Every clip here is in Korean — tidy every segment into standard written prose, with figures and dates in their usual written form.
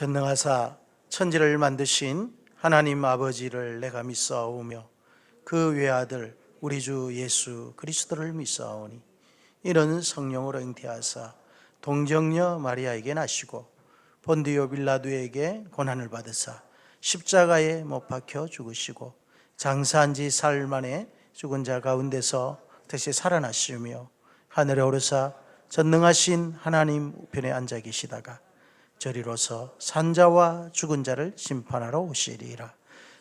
전능하사 천지를 만드신 하나님 아버지를 내가 믿사오며 그 외아들 우리 주 예수 그리스도를 믿사오니 이는 성령으로 잉태하사 동정녀 마리아에게 나시고 본디오 빌라도에게 고난을 받으사 십자가에 못 박혀 죽으시고 장사한 지 사흘 만에 죽은 자 가운데서 다시 살아나시며 하늘에 오르사 전능하신 하나님 우편에 앉아 계시다가 저리로서 산자와 죽은 자를 심판하러 오시리라.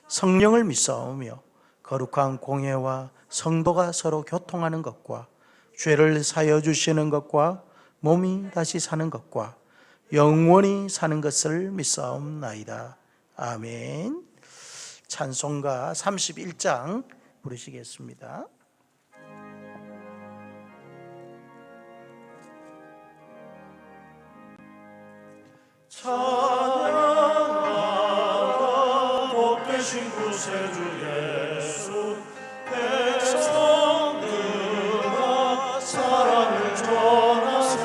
성령을 믿사오며 거룩한 공회와 성도가 서로 교통하는 것과 죄를 사여 주시는 것과 몸이 다시 사는 것과 영원히 사는 것을 믿사옵나이다. 아멘. 찬송가 31장 부르시겠습니다. 찬양하라 복되신 구세주 예수 백성들아 사랑을 전하세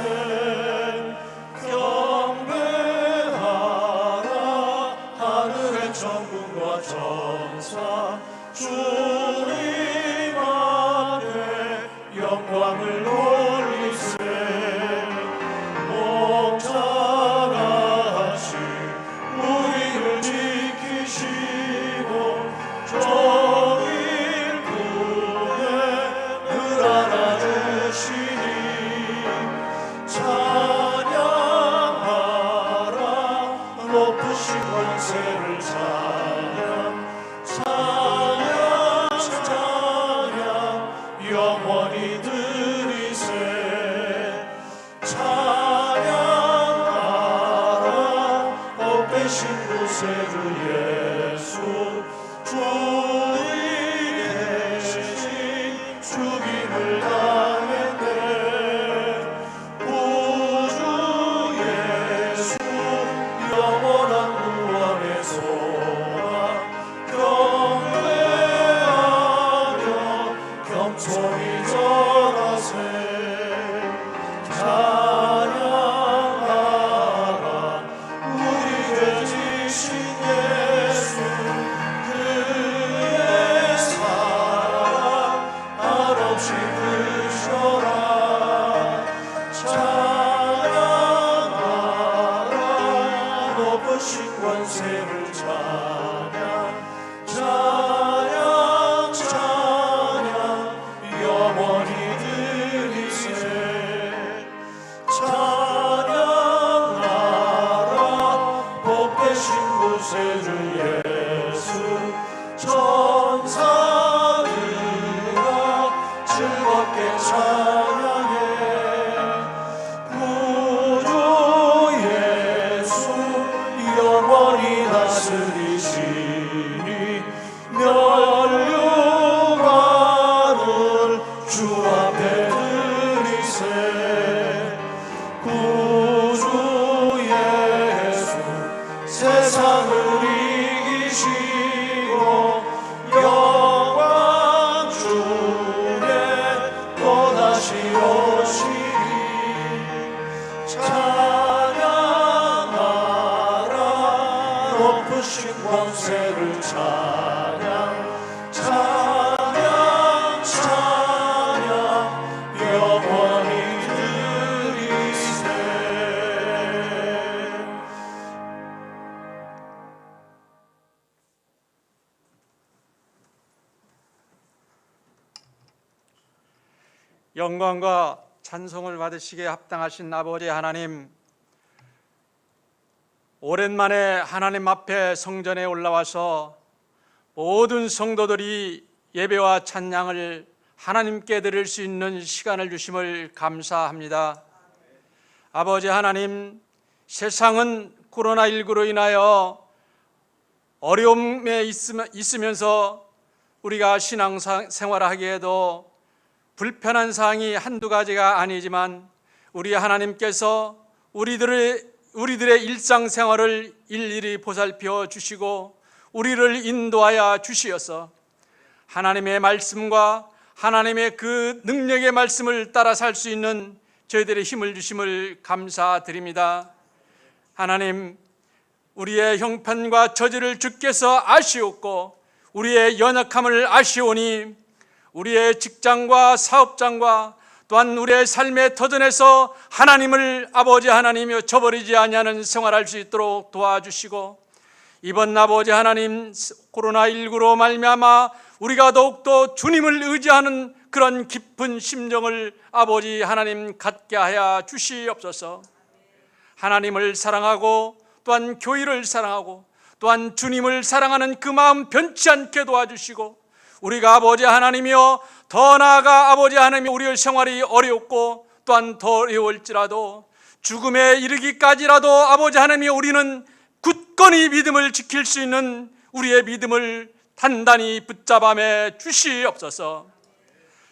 경배하라 하늘의 천군과 천사 주님 앞에 영광을 올리세 영광과 찬송을 받으시기에 합당하신 아버지 하나님, 오랜만에 하나님 앞에 성전에 올라와서 모든 성도들이 예배와 찬양을 하나님께 드릴 수 있는 시간을 주심을 감사합니다. 아버지 하나님, 세상은 코로나19로 인하여 어려움에 있으면서 우리가 신앙생활을 하기에도 불편한 사항이 한두 가지가 아니지만 우리 하나님께서 우리들의 일상생활을 일일이 보살펴 주시고 우리를 인도하여 주시어서 하나님의 말씀과 하나님의 그 능력의 말씀을 따라 살 수 있는 저희들의 힘을 주심을 감사드립니다. 하나님, 우리의 형편과 처지를 주께서 아시옵고 우리의 연약함을 아시오니 우리의 직장과 사업장과 또한 우리의 삶의 터전에서 하나님을 아버지 하나님이여 저버리지 아니하는 생활할 수 있도록 도와주시고, 이번 아버지 하나님 코로나19로 말미암아 우리가 더욱더 주님을 의지하는 그런 깊은 심정을 아버지 하나님 갖게 하여 주시옵소서. 하나님을 사랑하고 또한 교회를 사랑하고 또한 주님을 사랑하는 그 마음 변치 않게 도와주시고, 우리가 아버지 하나님이여 더 나아가 아버지 하나님 우리의 생활이 어렵고 또한 더 어려울지라도 죽음에 이르기까지라도 아버지 하나님이여 우리는 굳건히 믿음을 지킬 수 있는 우리의 믿음을 단단히 붙잡아 주시옵소서.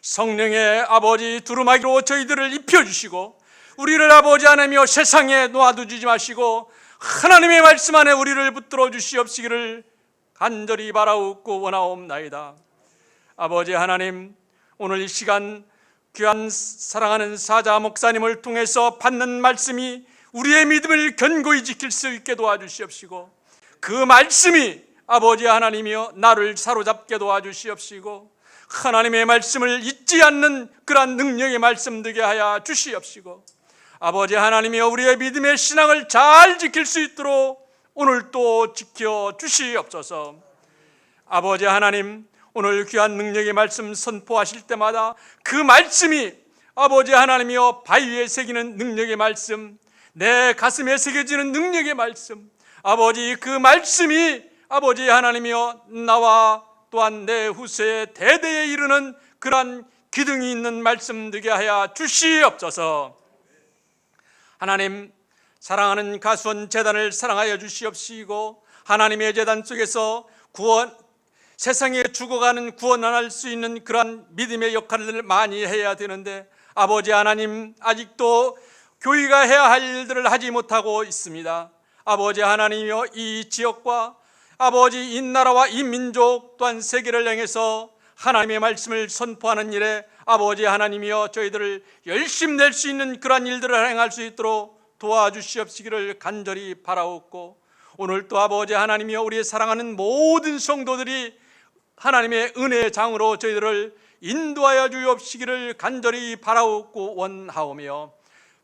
성령의 아버지 두루마기로 저희들을 입혀주시고 우리를 아버지 하나님이여 세상에 놓아두지 마시고 하나님의 말씀 안에 우리를 붙들어 주시옵시기를 간절히 바라옵고 원하옵나이다. 아버지 하나님, 오늘 이 시간 귀한 사랑하는 사자 목사님을 통해서 받는 말씀이 우리의 믿음을 견고히 지킬 수 있게 도와주시옵시고, 그 말씀이 아버지 하나님이여 나를 사로잡게 도와주시옵시고, 하나님의 말씀을 잊지 않는 그러한 능력의 말씀 되게 하여 주시옵시고, 아버지 하나님이여 우리의 믿음의 신앙을 잘 지킬 수 있도록 오늘 또 지켜 주시옵소서. 아버지 하나님, 오늘 귀한 능력의 말씀 선포하실 때마다 그 말씀이 아버지 하나님이여 바위에 새기는 능력의 말씀, 내 가슴에 새겨지는 능력의 말씀, 아버지 그 말씀이 아버지 하나님이여 나와 또한 내 후세에 대대에 이르는 그러한 기둥이 있는 말씀 되게 하여 주시옵소서. 하나님, 사랑하는 가수원 재단을 사랑하여 주시옵시고 하나님의 재단 속에서 세상에 죽어가는 구원할 수 있는 그러한 믿음의 역할을 많이 해야 되는데 아버지 하나님, 아직도 교회가 해야 할 일들을 하지 못하고 있습니다. 아버지 하나님이여 이 지역과 아버지 이 나라와 이 민족 또한 세계를 향해서 하나님의 말씀을 선포하는 일에 아버지 하나님이여 저희들을 열심히 낼 수 있는 그러한 일들을 행할 수 있도록 도와주시옵시기를 간절히 바라옵고, 오늘 또 아버지 하나님이여 우리의 사랑하는 모든 성도들이 하나님의 은혜의 장으로 저희들을 인도하여 주옵시기를 간절히 바라옵고 원하오며,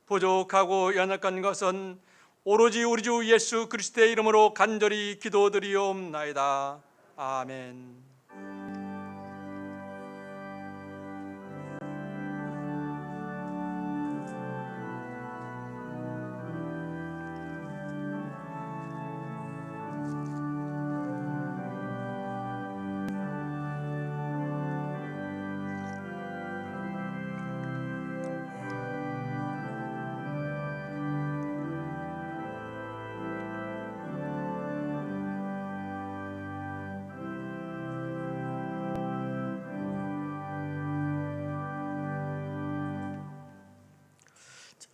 부족하고 연약한 것은 오로지 우리 주 예수 그리스도의 이름으로 간절히 기도드리옵나이다. 아멘.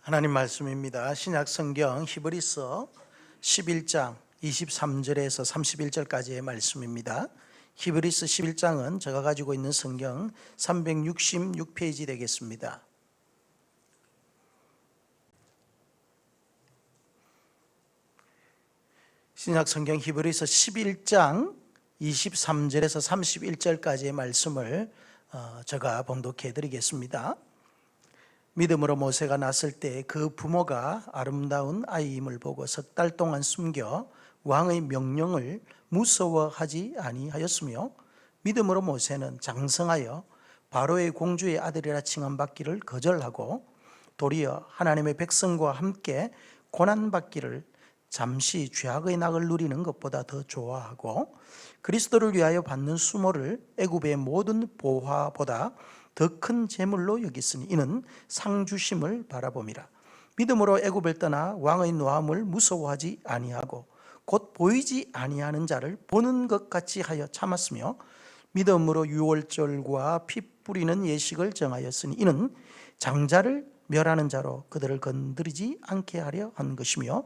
하나님 말씀입니다. 신약 성경 히브리서 11장 23절에서 31절까지의 말씀입니다. 히브리서 11장은 제가 가지고 있는 성경 366페이지 되겠습니다. 신약 성경 히브리서 11장 23절에서 31절까지의 말씀을 제가 봉독해 드리겠습니다. 믿음으로 모세가 낳았을 때 그 부모가 아름다운 아이임을 보고 석 달 동안 숨겨 왕의 명령을 무서워하지 아니하였으며, 믿음으로 모세는 장성하여 바로의 공주의 아들이라 칭함받기를 거절하고 도리어 하나님의 백성과 함께 고난받기를 잠시 죄악의 낙을 누리는 것보다 더 좋아하고, 그리스도를 위하여 받는 수모를 애굽의 모든 보화보다 더 큰 재물로 여겼으니 이는 상 주심을 바라봄이라. 믿음으로 애굽을 떠나 왕의 노함을 무서워하지 아니하고 곧 보이지 아니하는 자를 보는 것 같이 하여 참았으며, 믿음으로 유월절과 피 뿌리는 예식을 정하였으니 이는 장자를 멸하는 자로 그들을 건드리지 않게 하려 한 것이며,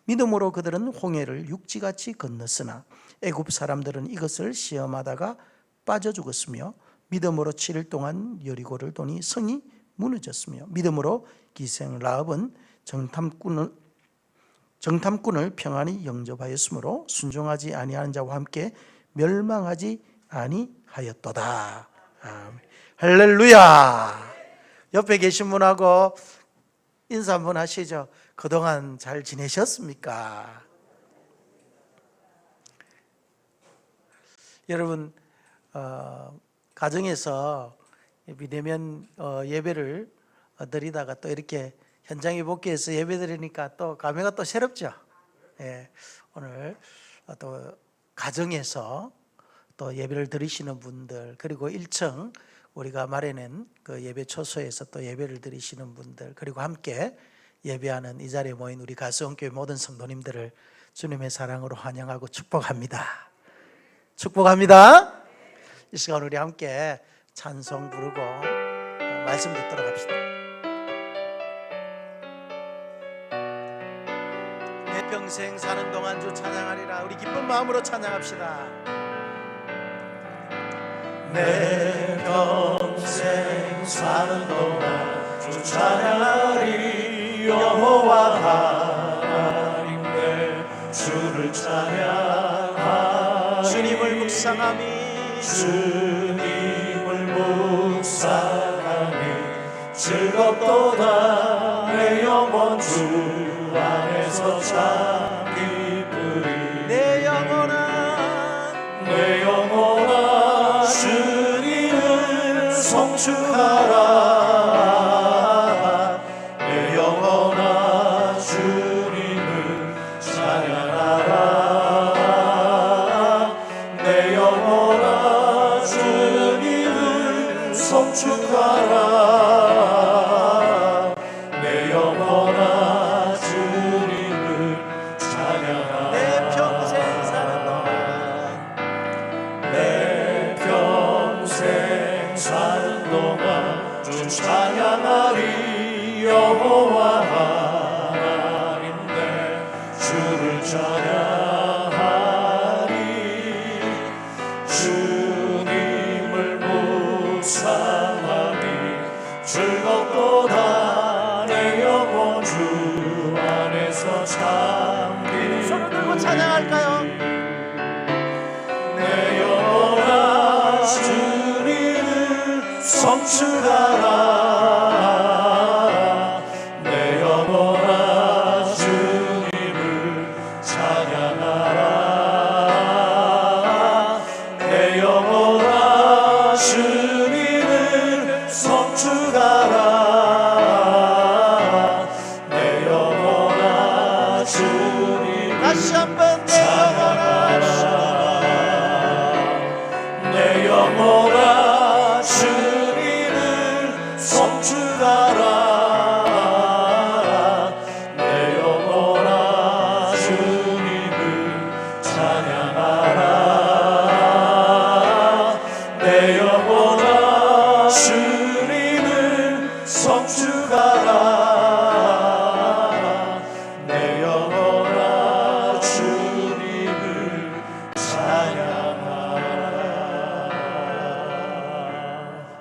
믿음으로 그들은 홍해를 육지같이 건넜으나 애굽 사람들은 이것을 시험하다가 빠져 죽었으며, 믿음으로 7일 동안 여리고를 도니 성이 무너졌으며, 믿음으로 기생 라합은 정탐꾼을 평안히 영접하였으므로 순종하지 아니하는 자와 함께 멸망하지 아니하였도다. 아멘. 할렐루야. 옆에 계신 분하고 인사 한번 하시죠. 그동안 잘 지내셨습니까? 여러분, 가정에서 비대면 예배를 드리다가 또 이렇게 현장에 복귀해서 예배 드리니까 또 감회가 또 새롭죠. 예, 오늘 또 가정에서 또 예배를 드리시는 분들, 그리고 1층 우리가 마련한 그 예배 초소에서 또 예배를 드리시는 분들, 그리고 함께 예배하는 이 자리에 모인 우리 가수원교회 모든 성도님들을 주님의 사랑으로 환영하고 축복합니다. 축복합니다. 이 시간 우리 함께 찬송 부르고 말씀 듣도록 합시다. 내 평생 사는 동안 주 찬양하리라. 우리 기쁜 마음으로 찬양합시다. 내 평생 사는 동안 주 찬양하리. 여호와 하나님 내 주를 찬양하리. 주님을 묵상하며 주님을 묵상하니 즐겁도다. 내 영혼 주 안에서 참 기쁘리. 내 영혼아 주님을 송축하라. 내 영혼아 주님을 찬양하라. 내 영혼아 주님을 송축하라. 내 영혼아 주님을 찬양하라. 내 평생 사는 동안 내 평생 사는 동안 주 찬양하리. 여호와 하나님 내 주를 찬양하리. 주님을 묵상하니 즐겁도다. 내 영혼 주 안에서 참 기쁘리. 손을 들고 찬양할까요? 내 영혼아 주님을 성축하라. 내 영혼아 주님을 찬양하라. 내 영혼아 주님을 성축하라. 내 영혼아 주님을 다시 한번 내 영혼아 내 영혼아 주님을 송축하라. 내 영혼아 주님을 찬양하라. 내 영혼아 주님을 송축하라. 내 영혼아 주님을 찬양하라.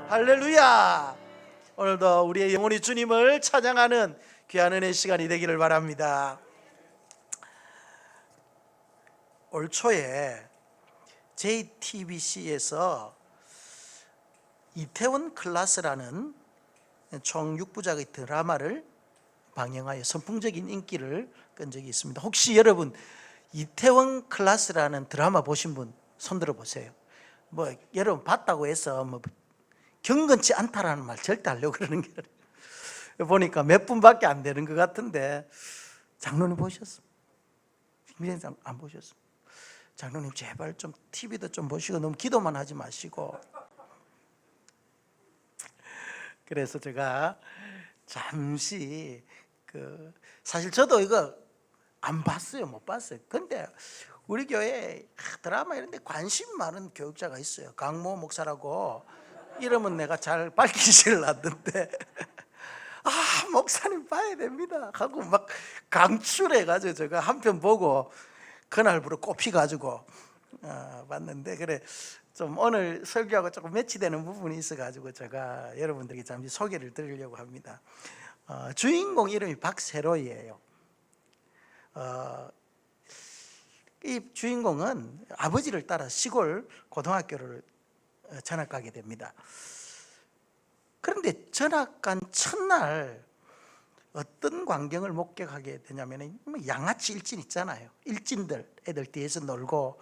할렐루야. 오늘도 우리의 영혼이 주님을 찬양하는 귀한 은혜 시간이 되기를 바랍니다. 올 초에 JTBC에서 이태원 클라스라는 총 6부작의 드라마를 방영하여 선풍적인 인기를 끈 적이 있습니다. 혹시 여러분 이태원 클라스라는 드라마 보신 분 손들어 보세요. 뭐 여러분 봤다고 해서 뭐 경건치 않다라는 말 절대 하려고 그러는 게 아니에요. 보니까 몇 분밖에 안 되는 것 같은데 장로님 보셨습니까? 김희생장 안 보셨습니까? 장로님 제발 좀 TV도 좀 보시고 너무 기도만 하지 마시고. 그래서 제가 잠시 사실 저도 이거 안 봤어요. 못 봤어요. 근데 우리 교회에 드라마 이런 데 관심 많은 교육자가 있어요. 강모 목사라고. 이름은 내가 잘 밝히지를 않는데 목사님 봐야 됩니다 하고 막 강출해가지고 제가 한 편 보고 그날부로 꼽혀가지고 봤는데, 그래 좀 오늘 설교하고 조금 매치되는 부분이 있어가지고 제가 여러분들에게 잠시 소개를 드리려고 합니다. 주인공 이름이 박세로이예요. 이 주인공은 아버지를 따라 시골 고등학교를 전학 가게 됩니다. 그런데 전학 간 첫날 어떤 광경을 목격하게 되냐면 양아치 일진 있잖아요. 일진들 애들 뒤에서 놀고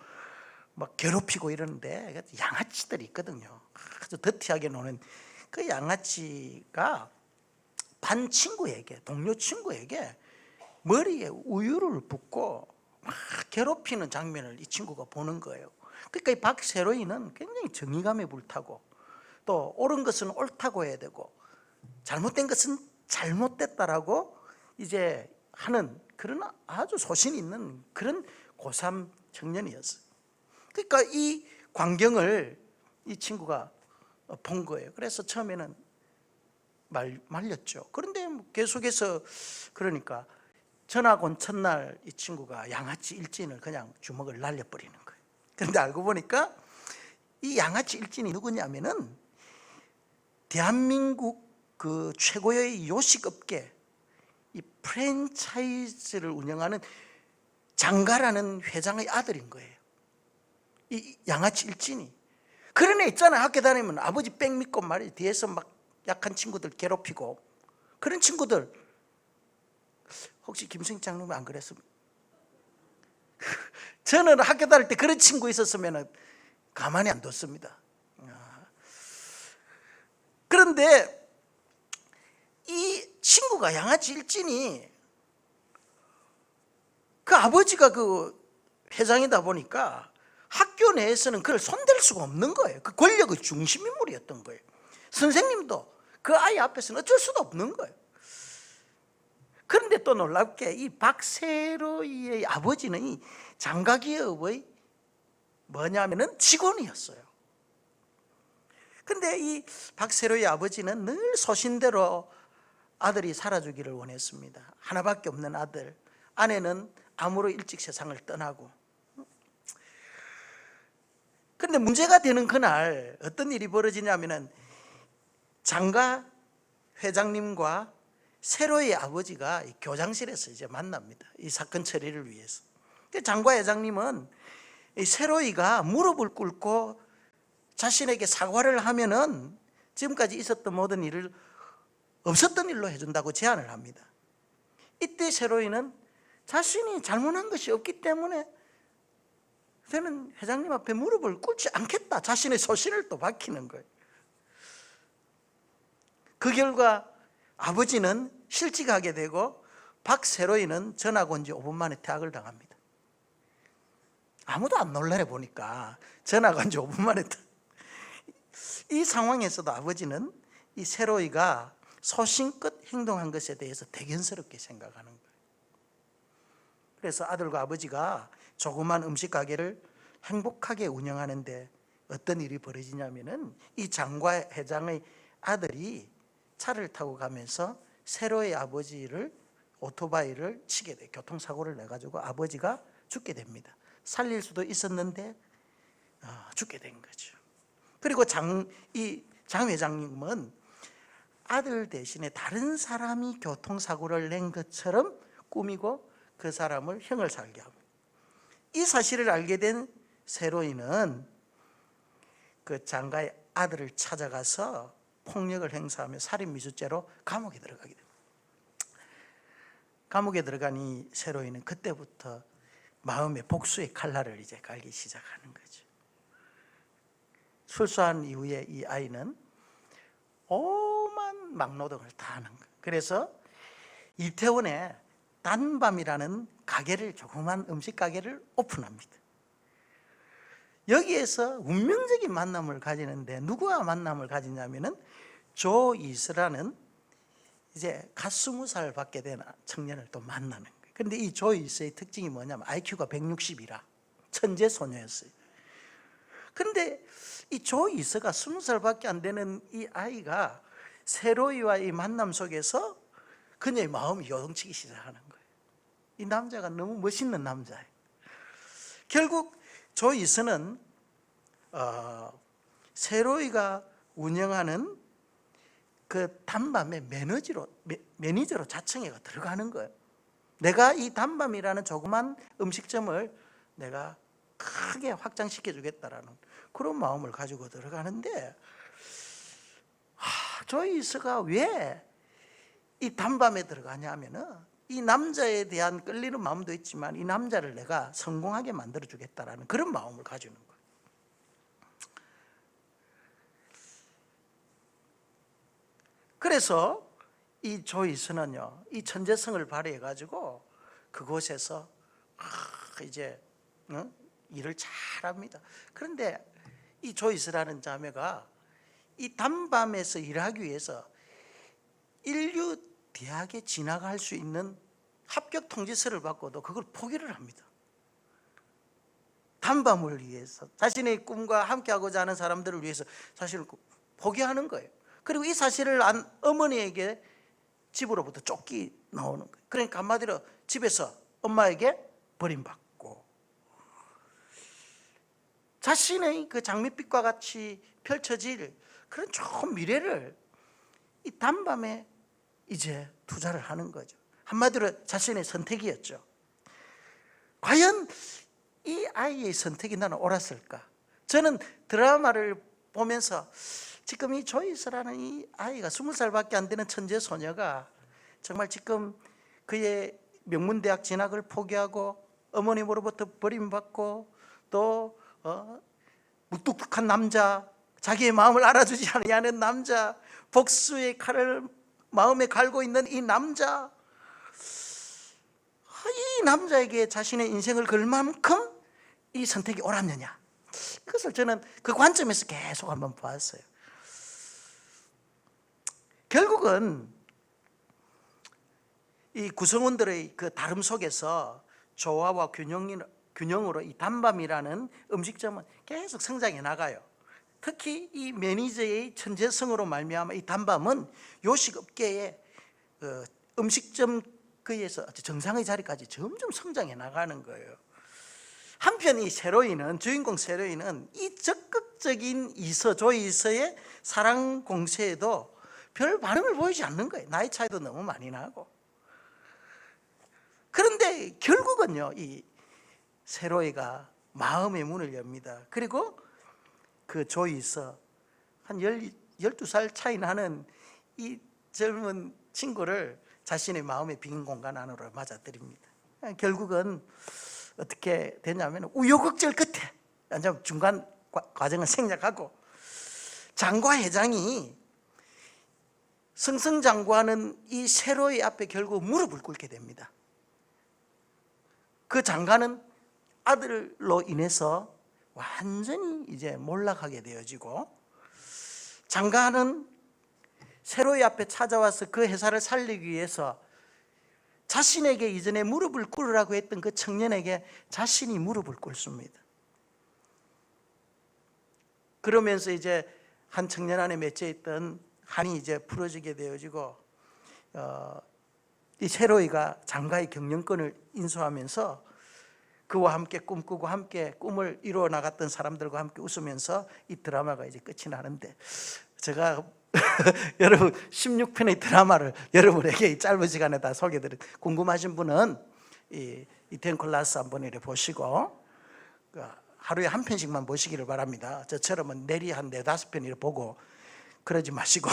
막 괴롭히고 이러는데 양아치들이 있거든요. 아주 더티하게 노는 그 양아치가 반 친구에게, 동료 친구에게 머리에 우유를 붓고 막 괴롭히는 장면을 이 친구가 보는 거예요. 그러니까 이 박세로이는 굉장히 정의감에 불타고 또 옳은 것은 옳다고 해야 되고 잘못된 것은 잘못됐다라고 이제 하는 그런 아주 소신 있는 그런 고3 청년이었어요. 그러니까 이 광경을 이 친구가 본 거예요. 그래서 처음에는 말렸죠. 그런데 계속해서 그러니까 전학 온 첫날 이 친구가 양아치 일진을 그냥 주먹을 날려버리는 거예요. 그런데 알고 보니까 이 양아치 일진이 누구냐면은 대한민국 그 최고의 요식업계 이 프랜차이즈를 운영하는 장가라는 회장의 아들인 거예요. 이 양아치 일진이. 그런 애 있잖아요. 학교 다니면 아버지 백 믿고 말이야. 뒤에서 막 약한 친구들 괴롭히고 그런 친구들. 혹시 김승희 장로님 안 그랬습니까? 저는 학교 다닐 때 그런 친구 있었으면 가만히 안 뒀습니다. 그런데 이 친구가 양아치 일진이 그 아버지가 그 회장이다 보니까 학교 내에서는 그걸 손댈 수가 없는 거예요. 그 권력의 중심 인물이었던 거예요. 선생님도 그 아이 앞에서는 어쩔 수도 없는 거예요. 그런데 또 놀랍게 이 박세로이의 아버지는 이 장가기업의 뭐냐면은 직원이었어요. 근데 이 박세로이의 아버지는 늘 소신대로 아들이 살아주기를 원했습니다. 하나밖에 없는 아들. 아내는 암으로 일찍 세상을 떠나고. 그런데 문제가 되는 그날 어떤 일이 벌어지냐면은 장가 회장님과 세로의 아버지가 교장실에서 이제 만납니다. 이 사건 처리를 위해서. 장가 회장님은 이 세로이가 무릎을 꿇고 자신에게 사과를 하면은 지금까지 있었던 모든 일을 없었던 일로 해준다고 제안을 합니다. 이때 세로이는 자신이 잘못한 것이 없기 때문에 저는 회장님 앞에 무릎을 꿇지 않겠다. 자신의 소신을 또 밝히는 거예요. 그 결과 아버지는 실직하게 되고 박세로이는 전학 온 지 5분 만에 퇴학을 당합니다. 아무도 안 놀라려 보니까 전학 온 지 5분 만에 이 상황에서도 아버지는 이 세로이가 소신껏 행동한 것에 대해서 대견스럽게 생각하는 거예요. 그래서 아들과 아버지가 조그만 음식 가게를 행복하게 운영하는데 어떤 일이 벌어지냐면은 이 장과 회장의 아들이 차를 타고 가면서 세로의 아버지를 오토바이를 치게 돼 교통사고를 내가지고 아버지가 죽게 됩니다. 살릴 수도 있었는데 죽게 된 거죠. 그리고 장 회장님은 아들 대신에 다른 사람이 교통사고를 낸 것처럼 꾸미고 그 사람을 형을 살게 합니다. 이 사실을 알게 된 세로이는 그 장가의 아들을 찾아가서 폭력을 행사하며 살인미수죄로 감옥에 들어가게 됩니다. 감옥에 들어간 이 세로이는 그때부터 마음의 복수의 칼날을 이제 갈기 시작하는 거죠. 출소한 이후에 이 아이는 오만 막노동을 다 하는 거예요. 그래서 이태원에 단밤이라는 가게를 조그만 음식 가게를 오픈합니다. 여기에서 운명적인 만남을 가지는데 누구와 만남을 가지냐면은 조이스라는 이제 갓 20살 밖에 된 청년을 또 만나는 거예요. 그런데 이 조이스의 특징이 뭐냐면 IQ가 160이라 천재 소녀였어요. 그런데 이 조이스가 20살밖에 안 되는 이 아이가 세로이와의 만남 속에서 그녀의 마음이 요동치기 시작하는 거예요. 이 남자가 너무 멋있는 남자예요. 결국 조이스는 세로이가 운영하는 그 단밤에 매니저로 자청해가 들어가는 거예요. 내가 이 단밤이라는 조그만 음식점을 내가 크게 확장시켜 주겠다라는 그런 마음을 가지고 들어가는데, 조이스가 왜 이 단밤에 들어가냐면은 이 남자에 대한 끌리는 마음도 있지만 이 남자를 내가 성공하게 만들어 주겠다라는 그런 마음을 가지는 거예요. 그래서 이 조이스는요, 이 천재성을 발휘해 가지고 그곳에서 이제 일을 잘합니다. 그런데 이 조이스라는 자매가 이 단밤에서 일하기 위해서 인류 대학에 진학할 수 있는 합격 통지서를 받고도 그걸 포기를 합니다. 단밤을 위해서, 자신의 꿈과 함께하고자 하는 사람들을 위해서 사실은 포기하는 거예요. 그리고 이 사실을 안 어머니에게 집으로부터 쫓기 나오는 거예요. 그러니까 한마디로 집에서 엄마에게 버림받고, 자신의 그 장밋빛과 같이 펼쳐질 그런 좋은 미래를 이 단밤에 이제 투자를 하는 거죠. 한마디로 자신의 선택이었죠. 과연 이 아이의 선택이 나는 옳았을까? 저는 드라마를 보면서 지금 이 조이스라는 이 아이가 20살밖에 안 되는 천재 소녀가 정말 지금 그의 명문대학 진학을 포기하고 어머님으로부터 버림받고 또 무뚝뚝한 남자, 자기의 마음을 알아주지 않는 남자, 복수의 칼을 마음에 갈고 있는 이 남자, 이 남자에게 자신의 인생을 걸 만큼 이 선택이 옳았느냐, 그것을 저는 그 관점에서 계속 한번 봤어요. 결국은 이 구성원들의 그 다름 속에서 조화와 균형으로 이 단밤이라는 음식점은 계속 성장해 나가요. 특히 이 매니저의 천재성으로 말미암아 이 단밤은 요식업계의 음식점 그에서 정상의 자리까지 점점 성장해 나가는 거예요. 한편 이 세로이는, 주인공 세로이는 이 적극적인 조이서의 사랑 공세에도 별 반응을 보이지 않는 거예요. 나이 차이도 너무 많이 나고. 그런데 결국은요, 이 세로이가 마음의 문을 엽니다. 그리고 그 조이서, 한 12살 차이 나는 이 젊은 친구를 자신의 마음의 빈 공간 안으로 맞아들입니다. 결국은 어떻게 되냐면 우여곡절 끝에 중간 과정을 생략하고 장과 회장이 승승장구하는 이 세로이 앞에 결국 무릎을 꿇게 됩니다. 그 장가는 아들로 인해서 완전히 이제 몰락하게 되어지고, 장가는 세로이 앞에 찾아와서 그 회사를 살리기 위해서 자신에게 이전에 무릎을 꿇으라고 했던 그 청년에게 자신이 무릎을 꿇습니다. 그러면서 이제 한 청년 안에 맺혀 있던 한이 이제 풀어지게 되어지고, 이 세로이가 장가의 경영권을 인수하면서 그와 함께 꿈꾸고 함께 꿈을 이루어 나갔던 사람들과 함께 웃으면서 이 드라마가 이제 끝이 나는데, 제가 여러분 16편의 드라마를 여러분에게 이 짧은 시간에 다 소개해드린, 궁금하신 분은 이 이텐클라스 한번 이렇게 보시고 하루에 한 편씩만 보시기를 바랍니다. 저처럼은 내리 한 4-5편 이렇게 보고 그러지 마시고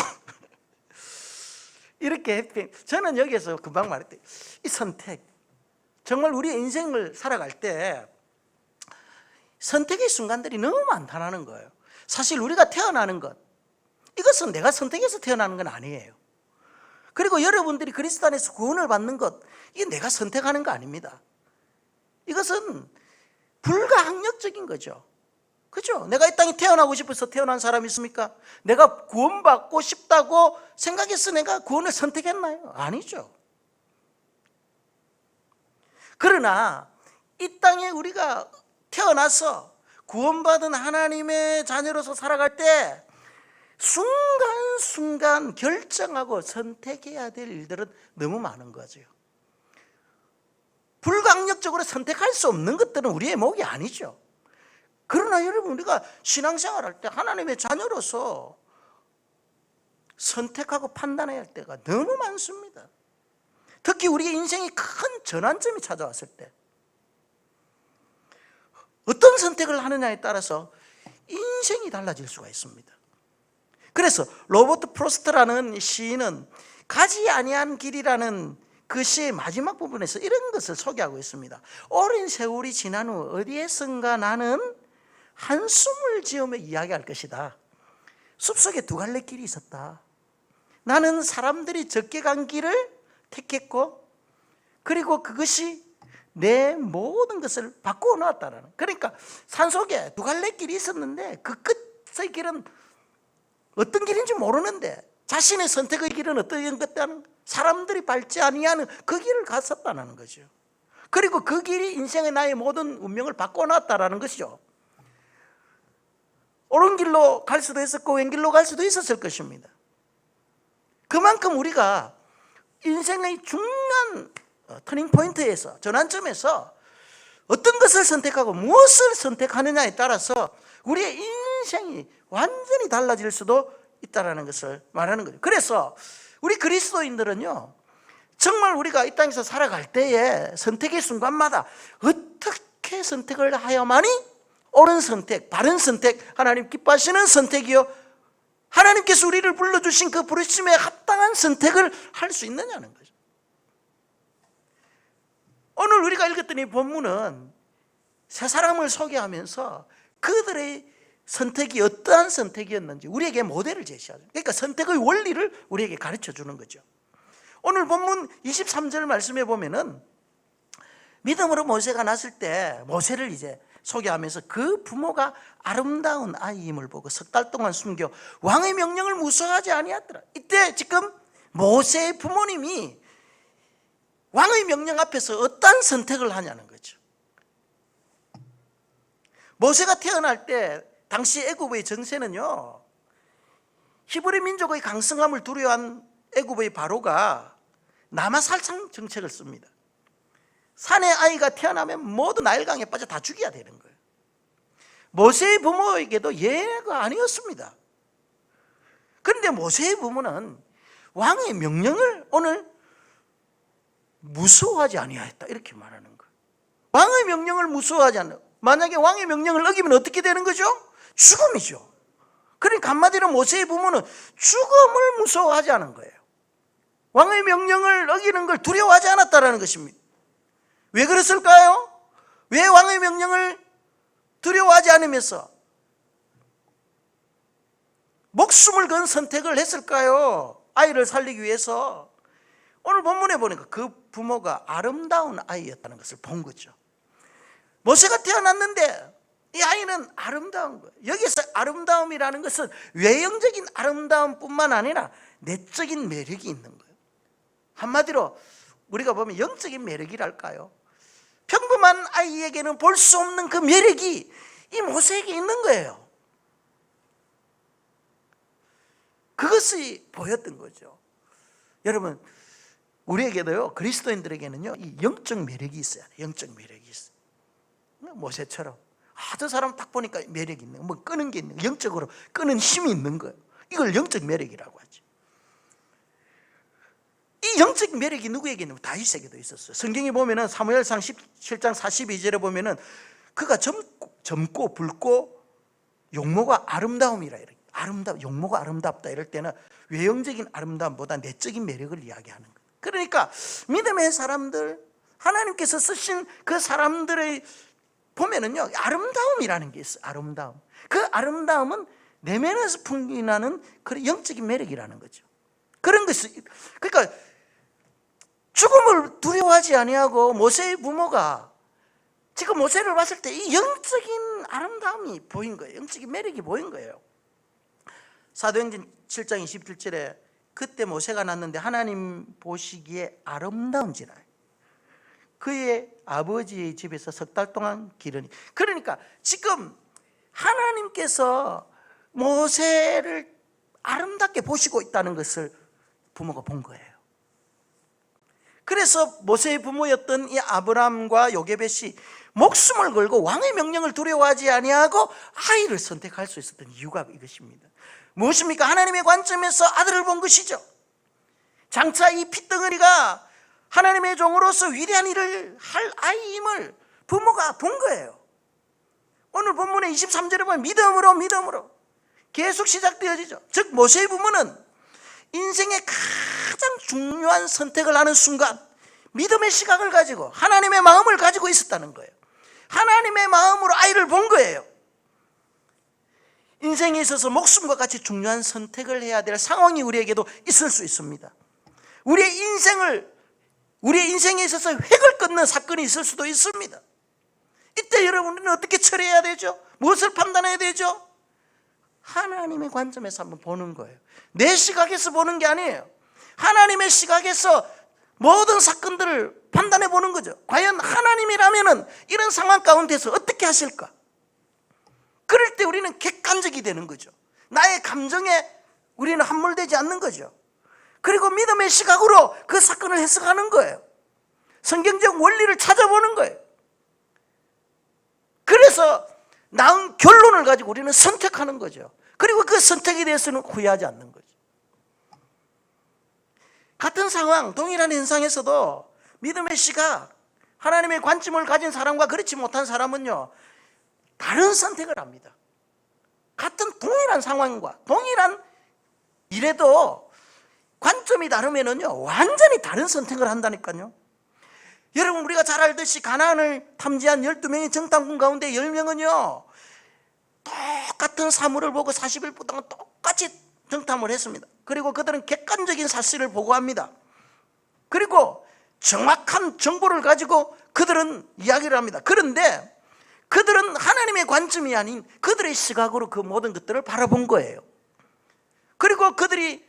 이렇게 저는 여기에서 금방 말했듯이 이 선택, 정말 우리의 인생을 살아갈 때 선택의 순간들이 너무 많다는 거예요. 사실 우리가 태어나는 것, 이것은 내가 선택해서 태어나는 건 아니에요. 그리고 여러분들이 그리스도 안에서 구원을 받는 것, 이게 내가 선택하는 거 아닙니다. 이것은 불가항력적인 거죠. 그죠? 내가 이 땅에 태어나고 싶어서 태어난 사람이 있습니까? 내가 구원받고 싶다고 생각해서 내가 구원을 선택했나요? 아니죠. 그러나 이 땅에 우리가 태어나서 구원받은 하나님의 자녀로서 살아갈 때 순간순간 결정하고 선택해야 될 일들은 너무 많은 거죠. 불가항력적으로 선택할 수 없는 것들은 우리의 몫이 아니죠. 그러나 여러분, 우리가 신앙생활할 때 하나님의 자녀로서 선택하고 판단해야 할 때가 너무 많습니다. 특히 우리의 인생이 큰 전환점이 찾아왔을 때 어떤 선택을 하느냐에 따라서 인생이 달라질 수가 있습니다. 그래서 로버트 프로스트라는 시인은 가지 아니한 길이라는 그 시의 마지막 부분에서 이런 것을 소개하고 있습니다. 오랜 세월이 지난 후 어디에선가 나는 한숨을 지으며 이야기할 것이다. 숲속에 두 갈래 길이 있었다. 나는 사람들이 적게 간 길을 택했고, 그리고 그것이 내 모든 것을 바꾸어 놓았다는. 그러니까 산속에 두 갈래 길이 있었는데 그 끝의 길은 어떤 길인지 모르는데 자신의 선택의 길은 어떤 것다는, 사람들이 밟지 아니하는 그 길을 갔었다는 거죠. 그리고 그 길이 인생의 나의 모든 운명을 바꾸어 놨다는 것이죠. 옳은 길로 갈 수도 있었고 왼길로 갈 수도 있었을 것입니다. 그만큼 우리가 인생의 중요한 터닝 포인트에서, 전환점에서 어떤 것을 선택하고 무엇을 선택하느냐에 따라서 우리의 인생이 완전히 달라질 수도 있다는 것을 말하는 거죠. 그래서 우리 그리스도인들은요, 정말 우리가 이 땅에서 살아갈 때에 선택의 순간마다 어떻게 선택을 하야만이 옳은 선택, 바른 선택, 하나님 기뻐하시는 선택이요, 하나님께서 우리를 불러주신 그 부르심에 합당한 선택을 할 수 있느냐는 거죠. 오늘 우리가 읽었던 이 본문은 세 사람을 소개하면서 그들의 선택이 어떠한 선택이었는지 우리에게 모델을 제시하죠. 그러니까 선택의 원리를 우리에게 가르쳐 주는 거죠. 오늘 본문 23절 말씀에 보면은 믿음으로 모세가 났을 때 모세를 이제 소개하면서 그 부모가 아름다운 아이임을 보고 석 달 동안 숨겨 왕의 명령을 무서워하지 아니하더라. 이때 지금 모세의 부모님이 왕의 명령 앞에서 어떤 선택을 하냐는 거죠. 모세가 태어날 때 당시 애굽의 정세는요, 히브리 민족의 강성함을 두려워한 애굽의 바로가 남아살상 정책을 씁니다. 산의 아이가 태어나면 모두 나일강에 빠져 다 죽여야 되는 거예요. 모세의 부모에게도 예외가 아니었습니다. 그런데 모세의 부모는 왕의 명령을 오늘 무서워하지 아니하였다, 이렇게 말하는 거예요. 왕의 명령을 무서워하지 않는, 만약에 왕의 명령을 어기면 어떻게 되는 거죠? 죽음이죠. 그러니까 한마디로 모세의 부모는 죽음을 무서워하지 않은 거예요. 왕의 명령을 어기는 걸 두려워하지 않았다는 것입니다. 왜 그랬을까요? 왜 왕의 명령을 두려워하지 않으면서 목숨을 건 선택을 했을까요? 아이를 살리기 위해서. 오늘 본문에 보니까 그 부모가 아름다운 아이였다는 것을 본 거죠. 모세가 태어났는데 이 아이는 아름다운 거예요. 여기서 아름다움이라는 것은 외형적인 아름다움뿐만 아니라 내적인 매력이 있는 거예요. 한마디로 우리가 보면 영적인 매력이랄까요? 평범한 아이에게는 볼 수 없는 그 매력이 이 모세에게 있는 거예요. 그것이 보였던 거죠. 여러분, 우리에게도요, 그리스도인들에게는요, 이 영적 매력이 있어야 돼요. 영적 매력이 있어요. 모세처럼. 저 사람 딱 보니까 매력이 있는, 뭐 끄는 게 있는, 영적으로 끄는 힘이 있는 거예요. 이걸 영적 매력이라고 하죠. 이 영적 매력이 누구에게는 다윗에게도 있었어요. 성경에 보면은 사무엘상 17장 42절에 보면은 그가 젊고 붉고 용모가 아름다움이라 이래. 용모가 아름답다 이럴 때는 외형적인 아름다움보다 내적인 매력을 이야기하는 거예요. 그러니까 믿음의 사람들, 하나님께서 쓰신 그 사람들의 보면은요, 아름다움이라는 게 있어요. 아름다움. 그 아름다움은 내면에서 풍기나는 그런 영적인 매력이라는 거죠. 그런 것이, 그러니까 죽음을 두려워하지 아니하고 모세의 부모가 지금 모세를 봤을 때 이 영적인 아름다움이 보인 거예요. 영적인 매력이 보인 거예요. 사도행전 7장 27절에 그때 모세가 났는데 하나님 보시기에 아름다운지라 그의 아버지의 집에서 석 달 동안 기르니. 그러니까 지금 하나님께서 모세를 아름답게 보시고 있다는 것을 부모가 본 거예요. 그래서 모세의 부모였던 이 아브람과 요게벳이 목숨을 걸고 왕의 명령을 두려워하지 아니하고 아이를 선택할 수 있었던 이유가 이것입니다. 무엇입니까? 하나님의 관점에서 아들을 본 것이죠. 장차 이 핏덩어리가 하나님의 종으로서 위대한 일을 할 아이임을 부모가 본 거예요. 오늘 본문의 23절에 보면 믿음으로 계속 시작되어지죠. 즉 모세의 부모는 인생의 가장 중요한 선택을 하는 순간 믿음의 시각을 가지고 하나님의 마음을 가지고 있었다는 거예요. 하나님의 마음으로 아이를 본 거예요. 인생에 있어서 목숨과 같이 중요한 선택을 해야 될 상황이 우리에게도 있을 수 있습니다. 우리의 인생에 있어서 획을 끊는 사건이 있을 수도 있습니다. 이때 여러분은 어떻게 처리해야 되죠? 무엇을 판단해야 되죠? 하나님의 관점에서 한번 보는 거예요. 내 시각에서 보는 게 아니에요. 하나님의 시각에서 모든 사건들을 판단해 보는 거죠. 과연 하나님이라면은 이런 상황 가운데서 어떻게 하실까? 그럴 때 우리는 객관적이 되는 거죠. 나의 감정에 우리는 함몰되지 않는 거죠. 그리고 믿음의 시각으로 그 사건을 해석하는 거예요. 성경적 원리를 찾아보는 거예요. 그래서 나은 결론을 가지고 우리는 선택하는 거죠. 그리고 그 선택에 대해서는 후회하지 않는 거죠. 같은 상황, 동일한 현상에서도 믿음의 시각, 하나님의 관점을 가진 사람과 그렇지 못한 사람은요, 다른 선택을 합니다. 같은 동일한 상황과 동일한 일에도 관점이 다르면은요, 완전히 다른 선택을 한다니까요. 여러분, 우리가 잘 알듯이 가나안을 탐지한 12명의 정탐꾼 가운데 10명은요, 똑같은 사물을 보고 40일 동안 똑같이 정탐을 했습니다. 그리고 그들은 객관적인 사실을 보고합니다. 그리고 정확한 정보를 가지고 그들은 이야기를 합니다. 그런데 그들은 하나님의 관점이 아닌 그들의 시각으로 그 모든 것들을 바라본 거예요. 그리고 그들이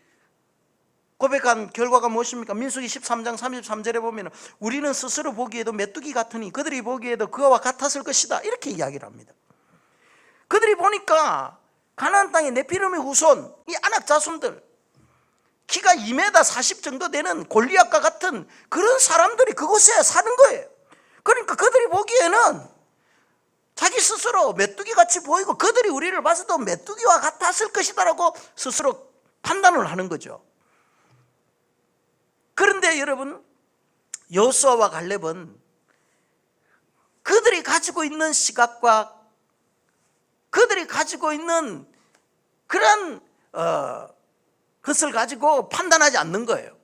고백한 결과가 무엇입니까? 민수기 13장 33절에 보면 우리는 스스로 보기에도 메뚜기 같으니 그들이 보기에도 그와 같았을 것이다, 이렇게 이야기를 합니다. 그들이 보니까 가나안 땅의 네피림의 후손, 이 아낙 자손들, 키가 2m 40 정도 되는 골리앗과 같은 그런 사람들이 그곳에 사는 거예요. 그러니까 그들이 보기에는 자기 스스로 메뚜기같이 보이고 그들이 우리를 봐서도 메뚜기와 같았을 것이다라고 스스로 판단을 하는 거죠. 그런데 여러분, 여호수아와 갈렙은 그들이 가지고 있는 시각과 그들이 가지고 있는 그런 것을 가지고 판단하지 않는 거예요.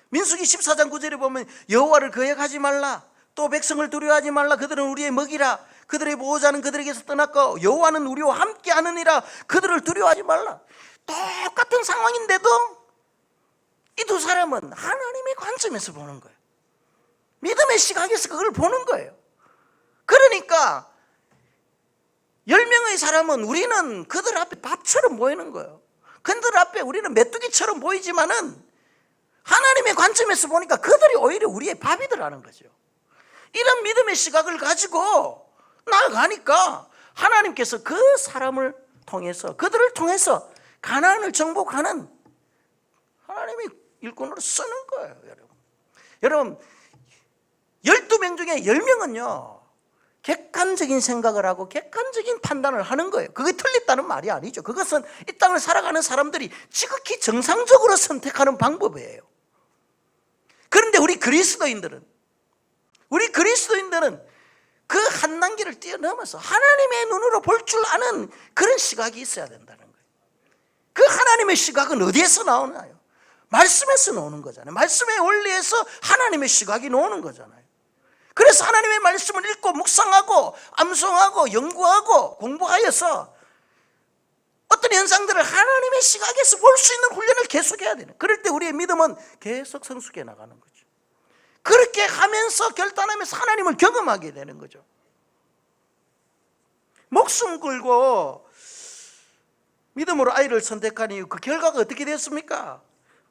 민수기 14장 9절에 보면 여호와를 거역하지 말라, 또 백성을 두려워하지 말라, 그들은 우리의 먹이라, 그들의 보호자는 그들에게서 떠났고 여호와는 우리와 함께 하느니라, 그들을 두려워하지 말라. 똑같은 상황인데도 이 두 사람은 하나님의 관점에서 보는 거예요. 믿음의 시각에서 그걸 보는 거예요. 그러니까 10명의 사람은 우리는 그들 앞에 밥처럼 보이는 거예요. 그들 앞에 우리는 메뚜기처럼 보이지만은 하나님의 관점에서 보니까 그들이 오히려 우리의 밥이더라는 거죠. 이런 믿음의 시각을 가지고 나아가니까 하나님께서 그 사람을 통해서, 그들을 통해서 가나안을 정복하는 하나님의 일꾼으로 쓰는 거예요. 여러분 12명 중에 10명은요 객관적인 생각을 하고 객관적인 판단을 하는 거예요. 그게 틀렸다는 말이 아니죠. 그것은 이 땅을 살아가는 사람들이 지극히 정상적으로 선택하는 방법이에요. 그런데 우리 그리스도인들은 그 한 단계를 뛰어넘어서 하나님의 눈으로 볼 줄 아는 그런 시각이 있어야 된다는 거예요. 그 하나님의 시각은 어디에서 나오나요? 말씀에서 나오는 거잖아요. 말씀의 원리에서 하나님의 시각이 나오는 거잖아요. 그래서 하나님의 말씀을 읽고 묵상하고 암송하고 연구하고 공부하여서 어떤 현상들을 하나님의 시각에서 볼 수 있는 훈련을 계속해야 되는, 그럴 때 우리의 믿음은 계속 성숙해 나가는 거죠. 그렇게 하면서 결단하면서 하나님을 경험하게 되는 거죠. 목숨 걸고 믿음으로 아이를 선택한 이유, 그 결과가 어떻게 됐습니까?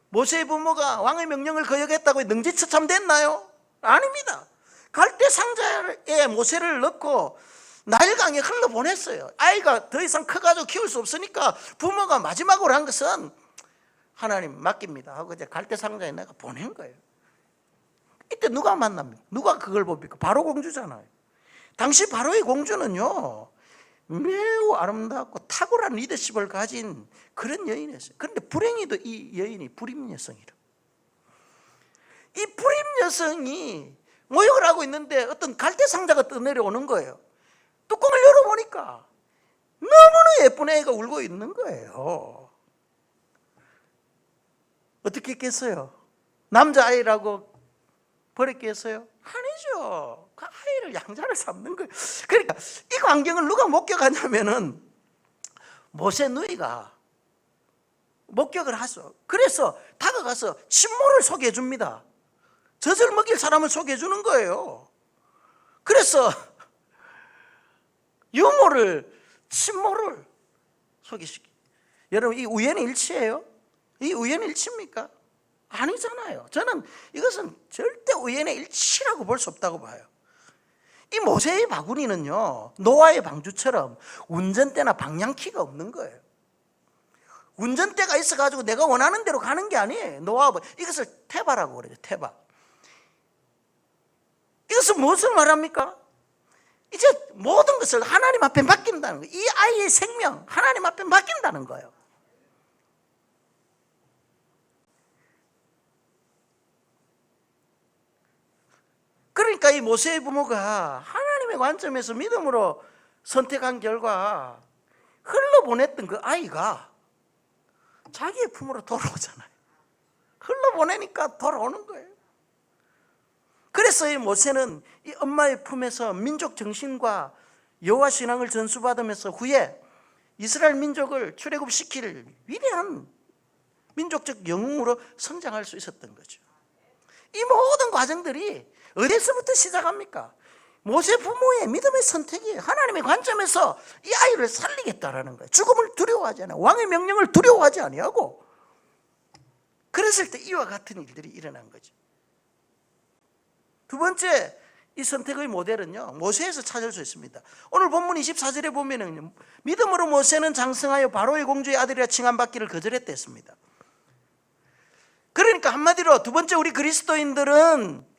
모세의 부모가 왕의 명령을 거역했다고 능지처참됐나요? 아닙니다. 갈대 상자에 모세를 넣고 나일강에 흘러보냈어요. 아이가 더 이상 커가지고 키울 수 없으니까 부모가 마지막으로 한 것은 하나님 맡깁니다 하고 이제 갈대 상자에 내가 보낸 거예요. 이때 누가 만납니까? 누가 그걸 봅니까? 바로 공주잖아요. 당시 바로의 공주는요 매우 아름답고 탁월한 리더십을 가진 그런 여인이었어요. 그런데 불행히도 이 여인이 불임 여성이라. 이 불임 여성이 모욕을 하고 있는데 어떤 갈대 상자가 떠내려오는 거예요. 뚜껑을 열어보니까 너무나 예쁜 애가 울고 있는 거예요. 어떻게 했겠어요? 남자아이라고 버렸겠어요? 아니죠. 그 아이를 양자를 삼는 거예요. 그러니까 이 광경을 누가 목격하냐면은 모세 누이가 목격을 하죠. 그래서 다가가서 친모를 소개해 줍니다. 젖을 먹일 사람을 소개해 주는 거예요. 그래서 친모를 소개시키. 여러분, 이 우연의 일치예요? 이 우연의 일치입니까? 아니잖아요. 저는 이것은 절대 우연의 일치라고 볼 수 없다고 봐요. 이 모세의 바구니는요, 노아의 방주처럼 운전대나 방향키가 없는 거예요. 운전대가 있어가지고 내가 원하는 대로 가는 게 아니에요. 노아, 이것을 테바라고 그래요. 테바. 이것은 무엇을 말합니까? 이제 모든 것을 하나님 앞에 맡긴다는 거예요. 이 아이의 생명 하나님 앞에 맡긴다는 거예요. 그러니까 이 모세의 부모가 하나님의 관점에서 믿음으로 선택한 결과 흘러보냈던 그 아이가 자기의 품으로 돌아오잖아요. 흘러보내니까 돌아오는 거예요. 그래서 이 모세는 이 엄마의 품에서 민족 정신과 여호와 신앙을 전수받으면서 후에 이스라엘 민족을 출애굽시킬 위대한 민족적 영웅으로 성장할 수 있었던 거죠. 이 모든 과정들이 어디서부터 시작합니까? 모세 부모의 믿음의 선택이에요. 하나님의 관점에서 이 아이를 살리겠다라는 거예요. 죽음을 두려워하지 않아요. 왕의 명령을 두려워하지 아니하고. 그랬을 때 이와 같은 일들이 일어난 거죠. 두 번째, 이 선택의 모델은요, 모세에서 찾을 수 있습니다. 오늘 본문 24절에 보면은 믿음으로 모세는 장성하여 바로의 공주의 아들이라 칭함받기를 거절했댔습니다. 그러니까 한마디로 두 번째, 우리 그리스도인들은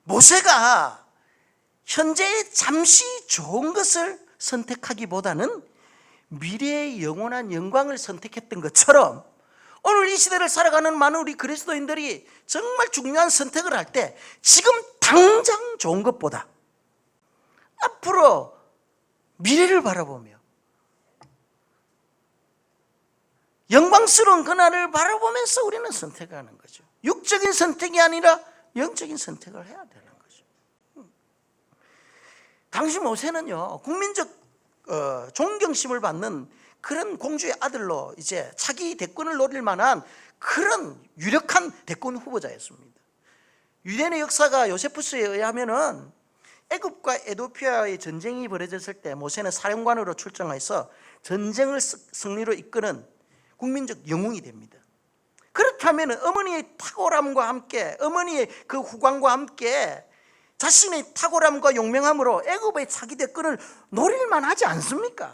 모세가 현재 잠시 좋은 것을 선택하기보다는 미래의 영원한 영광을 선택했던 것처럼 오늘 이 시대를 살아가는 많은 우리 그리스도인들이 정말 중요한 선택을 할 때 지금 당장 좋은 것보다 앞으로 미래를 바라보며 영광스러운 그날을 바라보면서 우리는 선택하는 거죠. 육적인 선택이 아니라 영적인 선택을 해야 되는 거죠. 당시 모세는요, 국민적 존경심을 받는 그런 공주의 아들로 이제 차기 대권을 노릴 만한 그런 유력한 대권 후보자였습니다. 유대인의 역사가 요세푸스에 의하면은 애굽과 에도피아의 전쟁이 벌어졌을 때 모세는 사령관으로 출정해서 전쟁을 승리로 이끄는 국민적 영웅이 됩니다. 그렇다면 어머니의 탁월함과 함께, 어머니의 그 후광과 함께 자신의 탁월함과 용맹함으로 애굽의 차기 대권을 노릴만 하지 않습니까?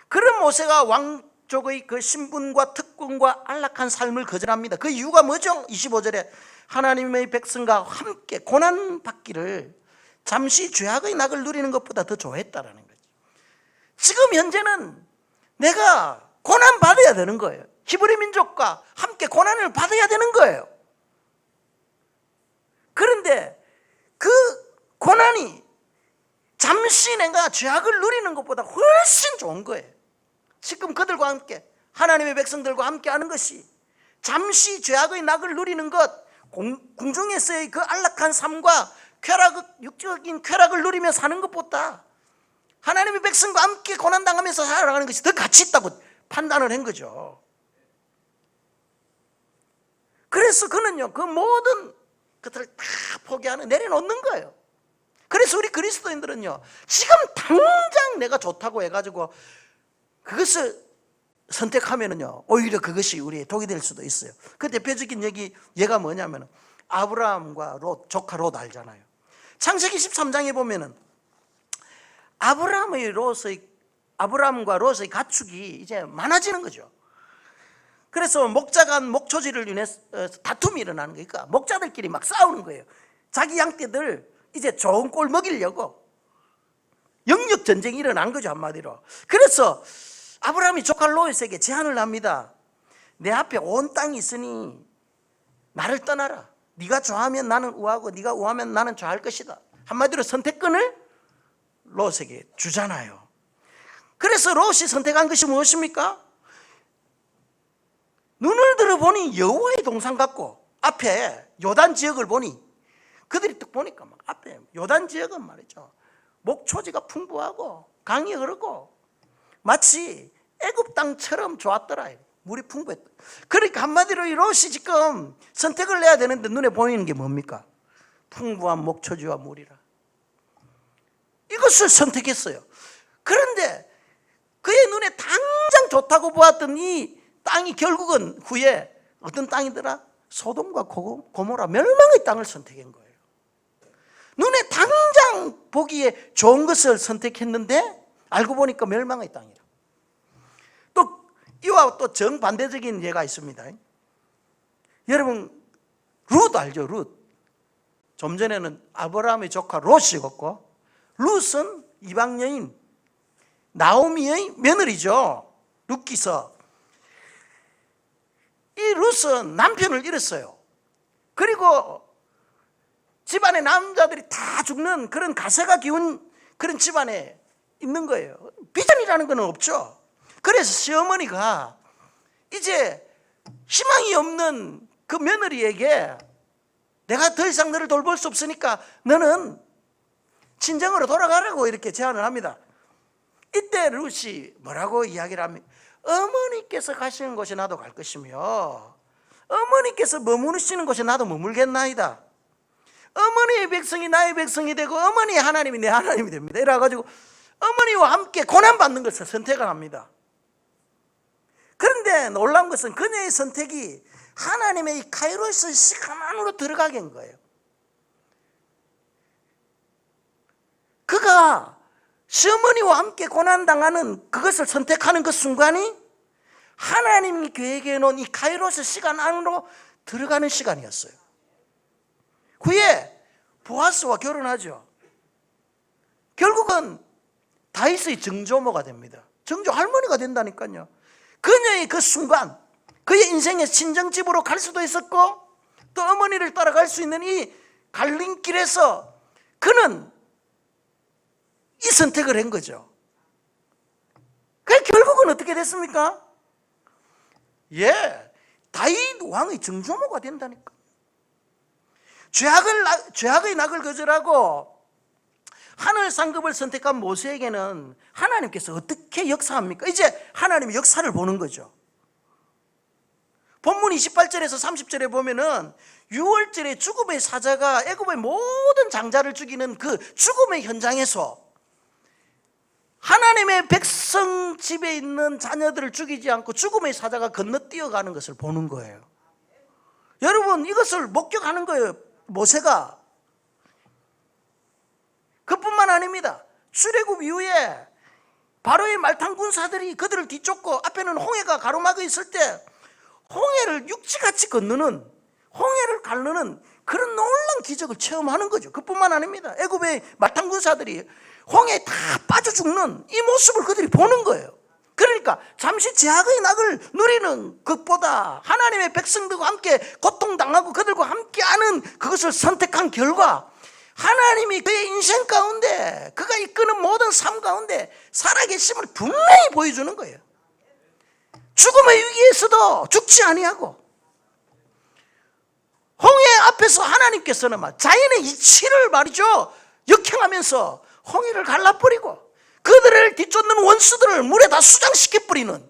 그런 모세가 왕족의 그 신분과 특권과 안락한 삶을 거절합니다. 그 이유가 뭐죠? 25절에 하나님의 백성과 함께 고난받기를 잠시 죄악의 낙을 누리는 것보다 더 좋아했다라는 거죠. 지금 현재는 내가 고난받아야 되는 거예요. 히브리 민족과 함께 고난을 받아야 되는 거예요. 그런데 그 고난이 잠시 내가 죄악을 누리는 것보다 훨씬 좋은 거예요. 지금 그들과 함께, 하나님의 백성들과 함께 하는 것이 잠시 죄악의 낙을 누리는 것, 궁중에서의 그 안락한 삶과 육적인 쾌락을 누리며 사는 것보다 하나님의 백성과 함께 고난당하면서 살아가는 것이 더 가치 있다고 판단을 한 거죠. 그래서 그는요, 그 모든 것들을 다 포기하는, 내려놓는 거예요. 그래서 우리 그리스도인들은요, 지금 당장 내가 좋다고 해가지고 그것을 선택하면은요, 오히려 그것이 우리의 독이 될 수도 있어요. 그 대표적인 예가 뭐냐면 아브라함과 롯, 조카 롯 알잖아요. 창세기 13장에 보면은 아브라함과 롯의 가축이 이제 많아지는 거죠. 그래서 목자 간 목초지를 인해서 다툼이 일어나는 거예요. 그러니까 목자들끼리 막 싸우는 거예요. 자기 양떼들 이제 좋은 꼴 먹이려고 영역 전쟁이 일어난 거죠, 한마디로. 그래서 아브라함이 조카 롯에게 제안을 합니다. 내 앞에 온 땅이 있으니 나를 떠나라. 네가 좋아하면 나는 우하고 네가 우하면 나는 좋아할 것이다. 한마디로 선택권을 롯에게 주잖아요. 그래서 롯이 선택한 것이 무엇입니까? 눈을 들어보니 여호와의 동산 같고 앞에 요단 지역을 보니 그들이 딱 보니까 막 앞에 요단 지역은 말이죠, 목초지가 풍부하고 강이 흐르고 마치 애굽 땅처럼 좋았더라. 물이 풍부했다. 그러니까 한마디로 이 롯이 지금 선택을 내야 되는데 눈에 보이는 게 뭡니까? 풍부한 목초지와 물이라. 이것을 선택했어요. 그런데 그의 눈에 당장 좋다고 보았던 이 땅이 결국은 후에 어떤 땅이더라? 소돔과 고모라 멸망의 땅을 선택한 거예요. 눈에 당장 보기에 좋은 것을 선택했는데 알고 보니까 멸망의 땅이라. 또 이와 또 정반대적인 예가 있습니다. 여러분 룻 알죠? 룻. 좀 전에는 아브라함의 조카 롯이었고 룻은 이방 여인 나오미의 며느리죠. 룻기서. 이 룻은 남편을 잃었어요. 그리고 집안의 남자들이 다 죽는 그런 가세가 기운 그런 집안에 있는 거예요. 비전이라는 건 없죠. 그래서 시어머니가 이제 희망이 없는 그 며느리에게 내가 더 이상 너를 돌볼 수 없으니까 너는 친정으로 돌아가라고 이렇게 제안을 합니다. 이때 룻이 뭐라고 이야기를 합니까? 어머니께서 가시는 곳에 나도 갈 것이며 어머니께서 머무르시는 곳에 나도 머물겠나이다. 어머니의 백성이 나의 백성이 되고 어머니의 하나님이 내 하나님이 됩니다. 이래가지고 어머니와 함께 고난받는 것을 선택을 합니다. 그런데 놀라운 것은 그녀의 선택이 하나님의 이 카이로스 시간 안으로 들어가게 한 거예요. 그가 시어머니와 함께 고난당하는 그것을 선택하는 그 순간이 하나님이 계획해 놓은 이 카이로스 시간 안으로 들어가는 시간이었어요. 후에 보아스와 결혼하죠. 결국은 다윗의 정조모가 됩니다. 정조 할머니가 된다니까요. 그녀의 그 순간 그의 인생의 친정집으로 갈 수도 있었고 또 어머니를 따라갈 수 있는 이 갈림길에서 그는 이 선택을 한 거죠. 그 결국은 어떻게 됐습니까? 다윗 왕의 정조모가 된다니까. 죄악의 낙을 거절하고 하늘 상급을 선택한 모세에게는 하나님께서 어떻게 역사합니까? 이제 하나님의 역사를 보는 거죠. 본문 28절에서 30절에 보면은 6월절에 죽음의 사자가 애굽의 모든 장자를 죽이는 그 죽음의 현장에서 하나님의 백성 집에 있는 자녀들을 죽이지 않고 죽음의 사자가 건너뛰어가는 것을 보는 거예요. 여러분 이것을 목격하는 거예요. 모세가. 그뿐만 아닙니다. 출애굽 이후에 바로의 말탄 군사들이 그들을 뒤쫓고 앞에는 홍해가 가로막아 있을 때 홍해를 육지같이 건너는, 홍해를 가르는 그런 놀라운 기적을 체험하는 거죠. 그뿐만 아닙니다. 애굽의 말탄 군사들이 홍해에 다 빠져 죽는 이 모습을 그들이 보는 거예요. 그러니까 잠시 제약의 낙을 누리는 것보다 하나님의 백성들과 함께 고통당하고 그들과 함께하는 그것을 선택한 결과 하나님이 그의 인생 가운데 그가 이끄는 모든 삶 가운데 살아계심을 분명히 보여주는 거예요. 죽음의 위기에서도 죽지 아니하고 홍해 앞에서 하나님께서는 자연의 이치를 말이죠 역행하면서 홍해를 갈라버리고 그들을 뒤쫓는 원수들을 물에 다 수장시켜버리는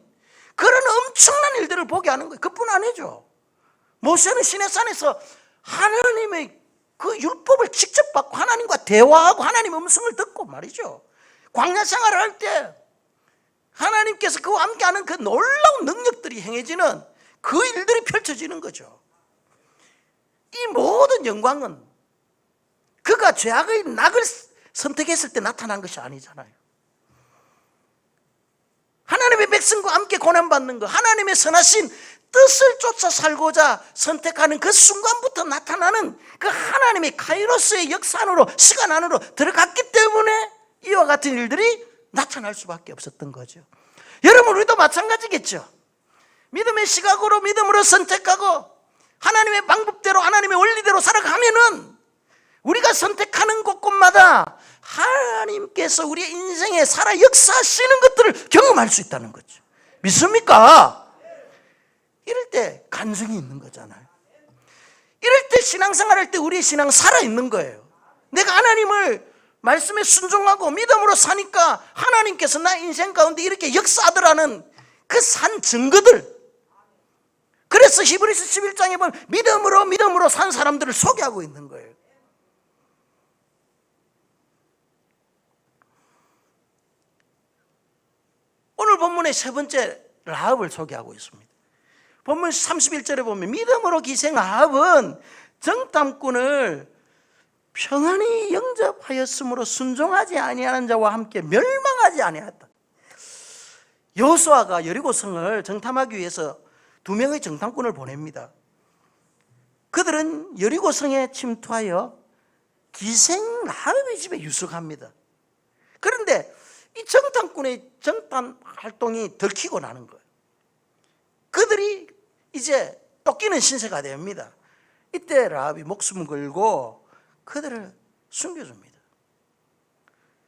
그런 엄청난 일들을 보게 하는 거예요. 그뿐 아니죠. 모세는 시내산에서 하나님의 그 율법을 직접 받고 하나님과 대화하고 하나님의 음성을 듣고 말이죠. 광야 생활을 할 때 하나님께서 그와 함께하는 그 놀라운 능력들이 행해지는 그 일들이 펼쳐지는 거죠. 이 모든 영광은 그가 죄악의 낙을 선택했을 때 나타난 것이 아니잖아요. 하나님의 백성과 함께 고난받는 것, 하나님의 선하신 뜻을 쫓아 살고자 선택하는 그 순간부터 나타나는 그 하나님의 카이로스의 역사 안으로, 시간 안으로 들어갔기 때문에 이와 같은 일들이 나타날 수밖에 없었던 거죠. 여러분 우리도 마찬가지겠죠. 믿음의 시각으로 믿음으로 선택하고 하나님의 방법대로 하나님의 원리대로 살아가면은 우리가 선택하는 곳곳마다 하나님께서 우리의 인생에 살아 역사하시는 것들을 경험할 수 있다는 거죠. 믿습니까? 이럴 때 간증이 있는 거잖아요. 이럴 때 신앙생활할 때 우리의 신앙 살아있는 거예요. 내가 하나님을 말씀에 순종하고 믿음으로 사니까 하나님께서 나 인생 가운데 이렇게 역사하더라는 그 산 증거들. 그래서 히브리서 11장에 보면 믿음으로 산 사람들을 소개하고 있는 거예요. 오늘 본문의 세 번째 라합을 소개하고 있습니다. 본문 31절에 보면 믿음으로 기생 라합은 정탐꾼을 평안히 영접하였으므로 순종하지 아니하는 자와 함께 멸망하지 아니하였다. 여호수아가 여리고성을 정탐하기 위해서 2명의 정탐꾼을 보냅니다. 그들은 여리고성에 침투하여 기생 라합의 집에 유숙합니다. 그런데 이 정탐꾼의 정탐 활동이 들키고 나는 거예요. 그들이 이제 쫓기는 신세가 됩니다. 이때 라합이 목숨을 걸고 그들을 숨겨줍니다.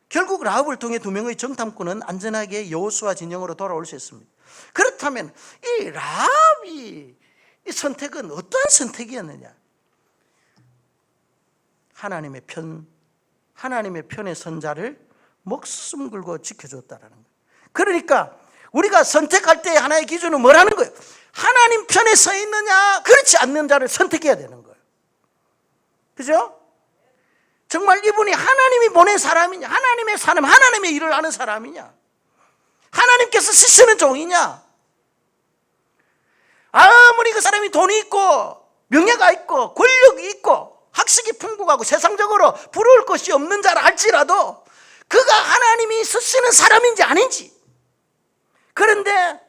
결국 라합을 통해 2명의 정탐꾼은 안전하게 여호수아 진영으로 돌아올 수 있습니다. 그렇다면 이 라합이 이 선택은 어떠한 선택이었느냐? 하나님의 편에 선 자를 목숨 걸고 지켜줬다라는 거예요. 그러니까 우리가 선택할 때 하나의 기준은 뭐라는 거예요? 하나님 편에 서 있느냐, 그렇지 않는 자를 선택해야 되는 거예요. 그죠? 정말 이분이 하나님이 보낸 사람이냐, 하나님의 사람, 하나님의 일을 하는 사람이냐, 하나님께서 쓰시는 종이냐. 아무리 그 사람이 돈이 있고 명예가 있고 권력이 있고 학식이 풍부하고 세상적으로 부러울 것이 없는 자라 할지라도 그가 하나님이 쓰시는 사람인지 아닌지, 그런데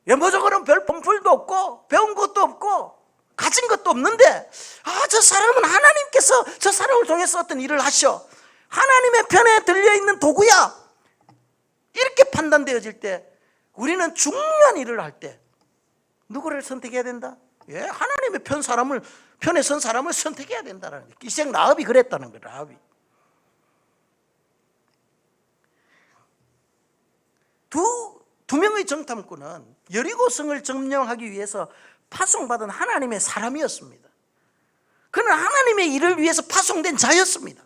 외모적으로는 별 본풀도 없고 배운 것도 없고 가진 것도 없는데 저 사람은 하나님께서 저 사람을 통해서 어떤 일을 하셔, 하나님의 편에 들려있는 도구야, 이렇게 판단되어질 때 우리는 중요한 일을 할 때 누구를 선택해야 된다? 하나님의 편에 선 사람을 선택해야 된다는 거예요. 기생 라합이 그랬다는 거예요. 라합이 두 명의 정탐꾼은 여리고성을 점령하기 위해서 파송받은 하나님의 사람이었습니다. 그는 하나님의 일을 위해서 파송된 자였습니다.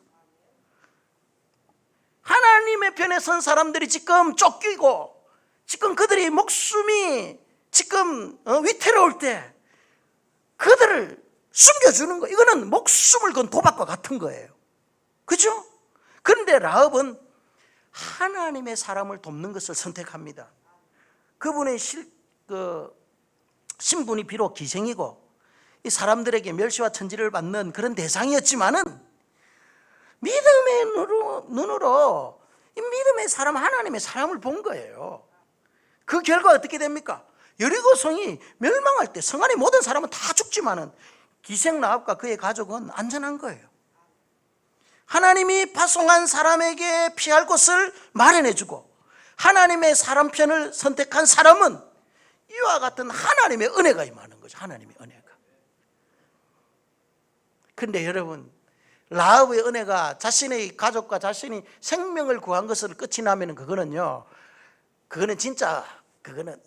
하나님의 편에 선 사람들이 지금 쫓기고 지금 그들이 목숨이 지금 위태로울 때 그들을 숨겨주는 거, 이거는 목숨을 건 도박과 같은 거예요. 그죠? 그런데 라합은 하나님의 사람을 돕는 것을 선택합니다. 그분의 신분이 비록 기생이고 이 사람들에게 멸시와 천지를 받는 그런 대상이었지만은 믿음의 눈으로 이 믿음의 사람, 하나님의 사람을 본 거예요. 그 결과 어떻게 됩니까? 여리고성이 멸망할 때 성 안의 모든 사람은 다 죽지만은 기생 라합과 그의 가족은 안전한 거예요. 하나님이 파송한 사람에게 피할 곳을 마련해주고 하나님의 사람 편을 선택한 사람은 이와 같은 하나님의 은혜가 임하는 거죠. 하나님의 은혜가. 그런데 여러분, 라합의 은혜가 자신의 가족과 자신이 생명을 구한 것으로 끝이 나면 그거는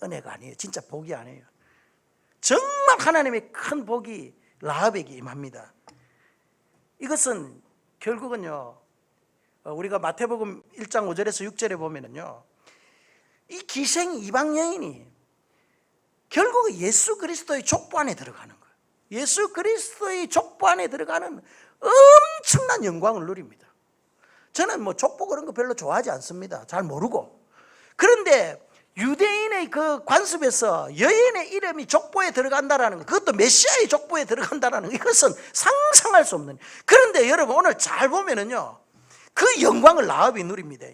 은혜가 아니에요. 진짜 복이 아니에요. 정말 하나님의 큰 복이 라합에게 임합니다. 이것은 결국은요, 우리가 마태복음 1장 5절에서 6절에 보면은요, 이 기생 이방 여인이 결국 예수 그리스도의 족보 안에 들어가는 거예요. 예수 그리스도의 족보 안에 들어가는 엄청난 영광을 누립니다. 저는 족보 그런 거 별로 좋아하지 않습니다. 잘 모르고. 그런데 유대인의 그 관습에서 여인의 이름이 족보에 들어간다라는 것, 그것도 메시아의 족보에 들어간다라는 것, 이것은 상상할 수 없는. 그런데 여러분 오늘 잘 보면은요, 그 영광을 라합이 누립니다.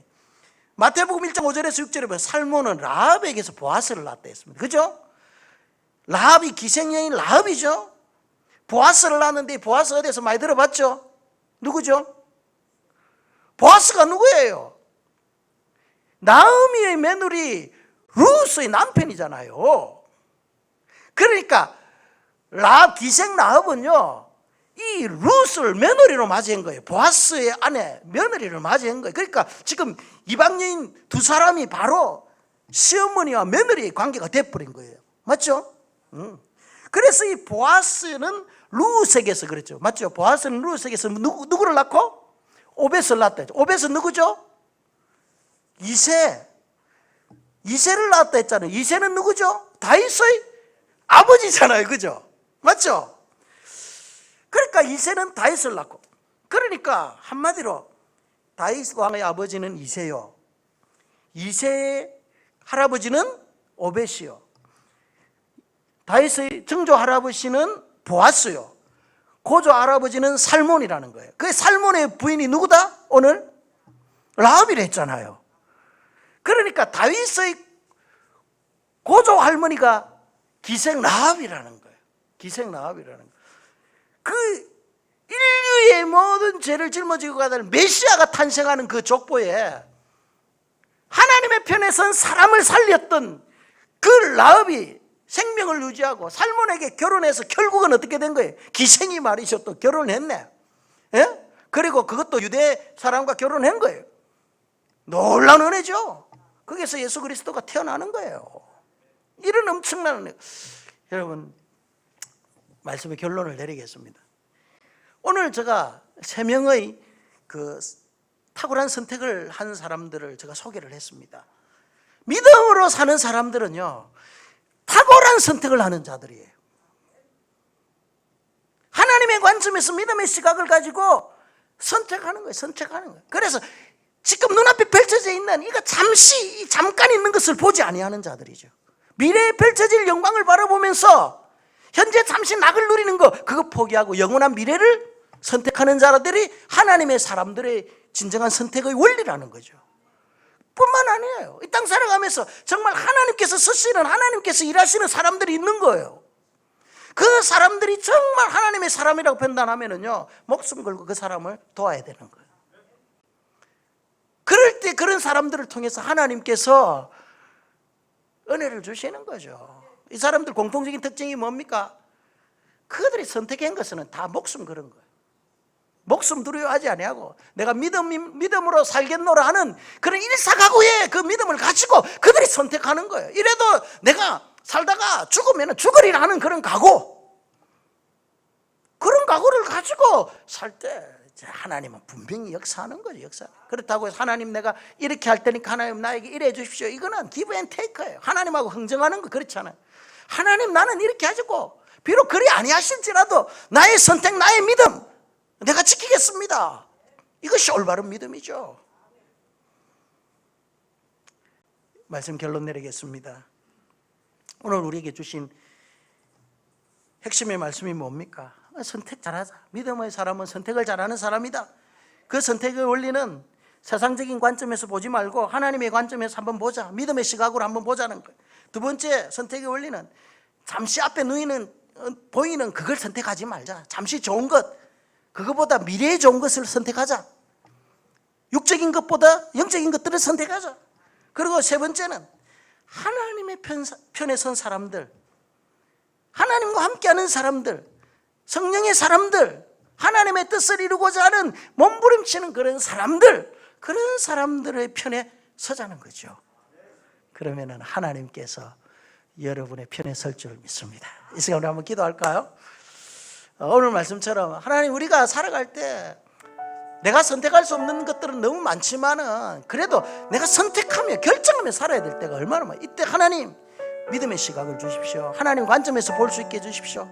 마태복음 1장 5절에서 6절에 보면 살몬은 라합에게서 보아스를 낳았다 했습니다. 그죠? 라합이 기생여인 라합이죠. 보아스를 낳았는데 보아스 어디서 많이 들어봤죠? 누구죠? 보아스가 누구예요? 나오미의 며느리 루스의 남편이잖아요. 그러니까 기생 라합은요, 이 룻을 며느리로 맞이한 거예요. 보아스의 아내 며느리를 맞이한 거예요. 그러니까 지금 이방 여인 두 사람이 바로 시어머니와 며느리의 관계가 돼버린 거예요. 맞죠? 그래서 이 보아스는 룻에게서 그랬죠. 맞죠? 보아스는 룻에게서 누구를 낳고? 오벳을 낳았다 했죠. 오벳은 누구죠? 이새를 낳았다 했잖아요. 이새는 누구죠? 다윗의 아버지잖아요. 그죠? 맞죠? 그러니까 이새는 다윗을 낳고, 그러니까 한마디로 다윗 왕의 아버지는 이새요, 이새의 할아버지는 오벳이요, 다윗의 증조 할아버지는 보아스요, 고조 할아버지는 살몬이라는 거예요. 그 살몬의 부인이 누구다? 오늘 라합이라 했잖아요. 그러니까 다윗의 고조 할머니가 기생 라합이라는 거예요. 기생 라합이라는 거예요. 그 인류의 모든 죄를 짊어지고 가는 메시아가 탄생하는 그 족보에 하나님의 편에 선 사람을 살렸던 그 라합이 생명을 유지하고 살몬에게 결혼해서 결국은 어떻게 된 거예요? 기생이 말이죠. 또 결혼했네. 예? 그리고 그것도 유대 사람과 결혼한 거예요. 놀라운 은혜죠. 거기서 예수 그리스도가 태어나는 거예요. 이런 엄청난 은혜. 여러분, 말씀의 결론을 내리겠습니다. 오늘 제가 3명의 그 탁월한 선택을 한 사람들을 제가 소개를 했습니다. 믿음으로 사는 사람들은요, 탁월한 선택을 하는 자들이에요. 하나님의 관점에서 믿음의 시각을 가지고 선택하는 거예요. 선택하는 거예요. 그래서 지금 눈앞에 펼쳐져 있는 이거 잠깐 있는 것을 보지 아니하는 자들이죠. 미래에 펼쳐질 영광을 바라보면서 현재 잠시 낙을 누리는 거, 그거 포기하고 영원한 미래를 선택하는 자들이 하나님의 사람들의 진정한 선택의 원리라는 거죠. 뿐만 아니에요. 이 땅 살아가면서 정말 하나님께서 쓰시는, 하나님께서 일하시는 사람들이 있는 거예요. 그 사람들이 정말 하나님의 사람이라고 판단하면은요, 목숨 걸고 그 사람을 도와야 되는 거예요. 그럴 때 그런 사람들을 통해서 하나님께서 은혜를 주시는 거죠. 이 사람들 공통적인 특징이 뭡니까? 그들이 선택한 것은 다 목숨 걸은 거예요. 목숨 두려워하지 아니하고 내가 믿음으로 살겠노라 하는 그런 일사각오의 그 믿음을 가지고 그들이 선택하는 거예요. 이래도 내가 살다가 죽으면 죽으리라 하는 그런 각오, 그런 각오를 가지고 살 때 하나님은 분명히 역사하는 거죠. 역사. 그렇다고 해서 하나님 내가 이렇게 할 테니까 하나님 나에게 이래 주십시오, 이거는 기브 앤 테이크예요. 하나님하고 흥정하는 거 그렇잖아요. 하나님 나는 이렇게 하시고 비록 그리 아니하실지라도 나의 선택, 나의 믿음 내가 지키겠습니다. 이것이 올바른 믿음이죠. 말씀 결론 내리겠습니다. 오늘 우리에게 주신 핵심의 말씀이 뭡니까? 선택 잘하자. 믿음의 사람은 선택을 잘하는 사람이다. 그 선택의 원리는 세상적인 관점에서 보지 말고 하나님의 관점에서 한번 보자. 믿음의 시각으로 한번 보자는 거예요. 두 번째 선택의 원리는 잠시 앞에 보이는 그걸 선택하지 말자. 잠시 좋은 것, 그거보다 미래에 좋은 것을 선택하자. 육적인 것보다 영적인 것들을 선택하자. 그리고 세 번째는 하나님의 편에 선 사람들, 하나님과 함께하는 사람들, 성령의 사람들, 하나님의 뜻을 이루고자 하는 몸부림치는 그런 사람들의 편에 서자는 거죠. 그러면은 하나님께서 여러분의 편에 설 줄 믿습니다. 이 시간 우리 한번 기도할까요? 오늘 말씀처럼 하나님, 우리가 살아갈 때 내가 선택할 수 없는 것들은 너무 많지만은 그래도 내가 선택하며 결정하며 살아야 될 때가 얼마나 많아요. 이때 하나님 믿음의 시각을 주십시오. 하나님 관점에서 볼 수 있게 해주십시오.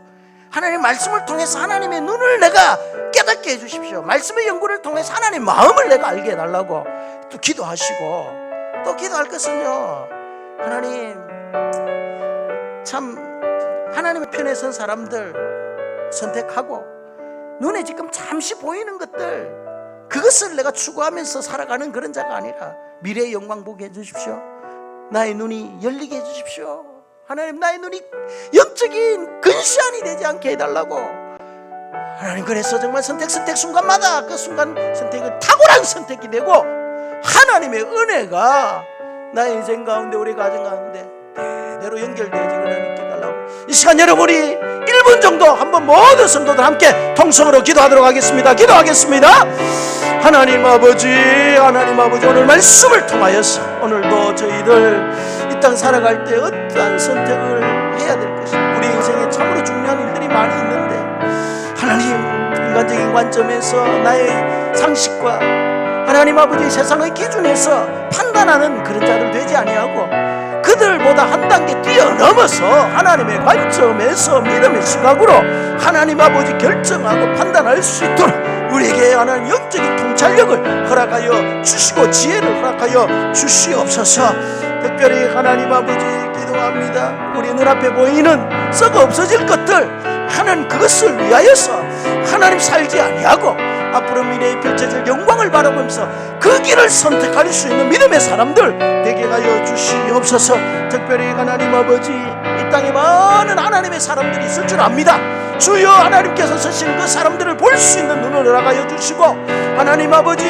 하나님 말씀을 통해서 하나님의 눈을 내가 깨닫게 해주십시오. 말씀의 연구를 통해서 하나님 마음을 내가 알게 해달라고 또 기도하시고, 또 기도할 것은요, 하나님 참 하나님의 편에 선 사람들 선택하고 눈에 지금 잠시 보이는 것들, 그것을 내가 추구하면서 살아가는 그런 자가 아니라 미래의 영광 보게 해주십시오. 나의 눈이 열리게 해주십시오. 하나님, 나의 눈이 영적인 근시안이 되지 않게 해달라고. 하나님, 그래서 정말 선택 순간마다 그 순간 선택은 탁월한 선택이 되고 하나님의 은혜가 나의 인생 가운데, 우리 가정 가운데 대대로 연결되어지기를 하나님께 달라고 이 시간 여러분이 1분 정도 한번 모든 성도들 함께 통성으로 기도하도록 하겠습니다. 기도하겠습니다. 하나님 아버지 오늘 말씀을 통하여서 오늘도 저희들 이 땅 살아갈 때 어떠한 선택을 해야 될 것인가, 우리 인생에 참으로 중요한 일들이 많이 있는데 하나님, 인간적인 관점에서 나의 상식과 하나님 아버지 세상의 기준에서 판단하는 그런 자들 되지 아니하고 그들보다 한 단계 뛰어넘어서 하나님의 관점에서 믿음의 시각으로 하나님 아버지 결정하고 판단할 수 있도록 우리에게 하나님 영적인 통찰력을 허락하여 주시고 지혜를 허락하여 주시옵소서. 특별히 하나님 아버지 기도합니다. 우리 눈앞에 보이는 썩어 없어질 것들 하나님 그것을 위하여서 하나님 살지 아니하고 앞으로 미래에 펼쳐질 영광을 바라보면서 그 길을 선택할 수 있는 믿음의 사람들 되게 하여 주시옵소서. 특별히 하나님 아버지 이 땅에 많은 하나님의 사람들이 있을 줄 압니다. 주여 하나님께서 서신 그 사람들을 볼 수 있는 눈을 허락하여 주시고 하나님 아버지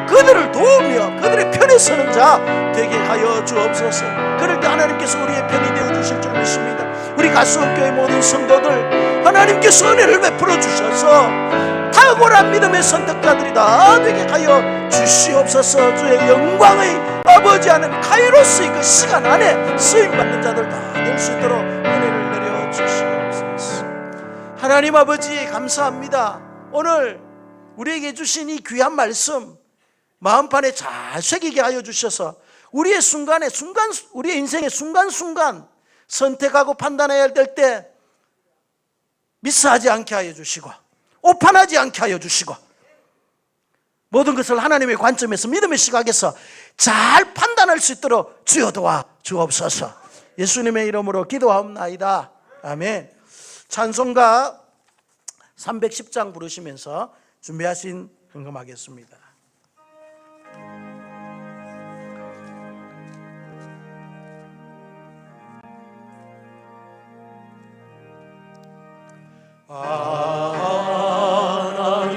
그들을 도우며 그들의 편에 서는 자 되게 하여 주옵소서. 그럴 때 하나님께서 우리의 편이 되어 주실 줄 믿습니다. 우리 가수원교회 모든 성도들 하나님께서 은혜를 베풀어 주셔서 탁월한 믿음의 선택자들이 다 되게 하여 주시옵소서. 주의 영광의 아버지 하는 카이로스의 그 시간 안에 쓰임받는 자들 다 될 수 있도록 은혜를 내려 주시옵소서. 하나님 아버지 감사합니다. 오늘 우리에게 주신 이 귀한 말씀 마음판에 잘 새기게 하여 주셔서 우리의 우리의 인생의 순간순간 선택하고 판단해야 될 때 미스하지 않게 하여 주시고 오판하지 않게 하여 주시고 모든 것을 하나님의 관점에서 믿음의 시각에서 잘 판단할 수 있도록 주여 도와 주옵소서. 예수님의 이름으로 기도하옵나이다. 아멘. 찬송가 310장 부르시면서 준비하신 헌금하겠습니다.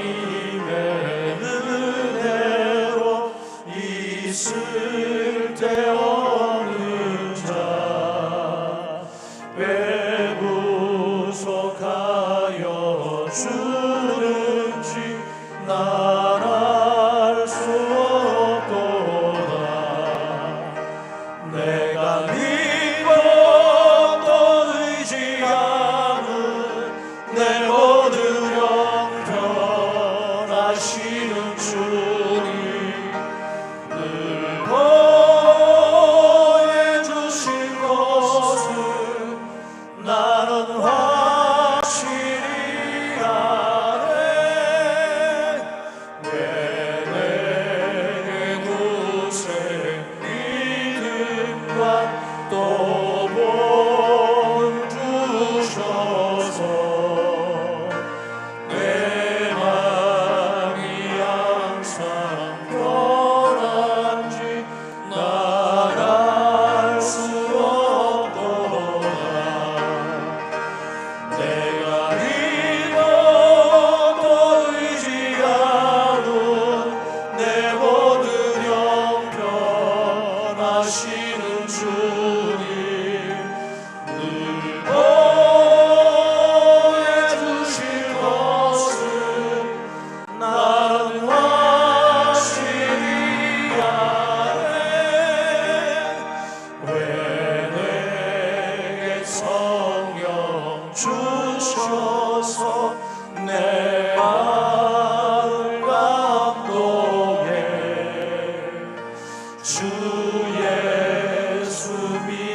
하나님의 은혜로 있을 때 어느 자 배구속하여 주는지 난 알 수 없도다. 내가 믿고 또 의지하는 내 모든 형편하시는 주님 늘 보여주신 것을 나는 확실히 아네. 왜 내게 구세 믿음과 또 본 주셔서 내 맘이 항상 편한지 난 알 수 없도다. 내가 믿고 또 의지하는 내 모든 형편하시는 주님 늘 보여주실 것을 나는 확실히 아네. 왜 내게 성령 주셔서 내 마음을 감동해. 주 예수 믿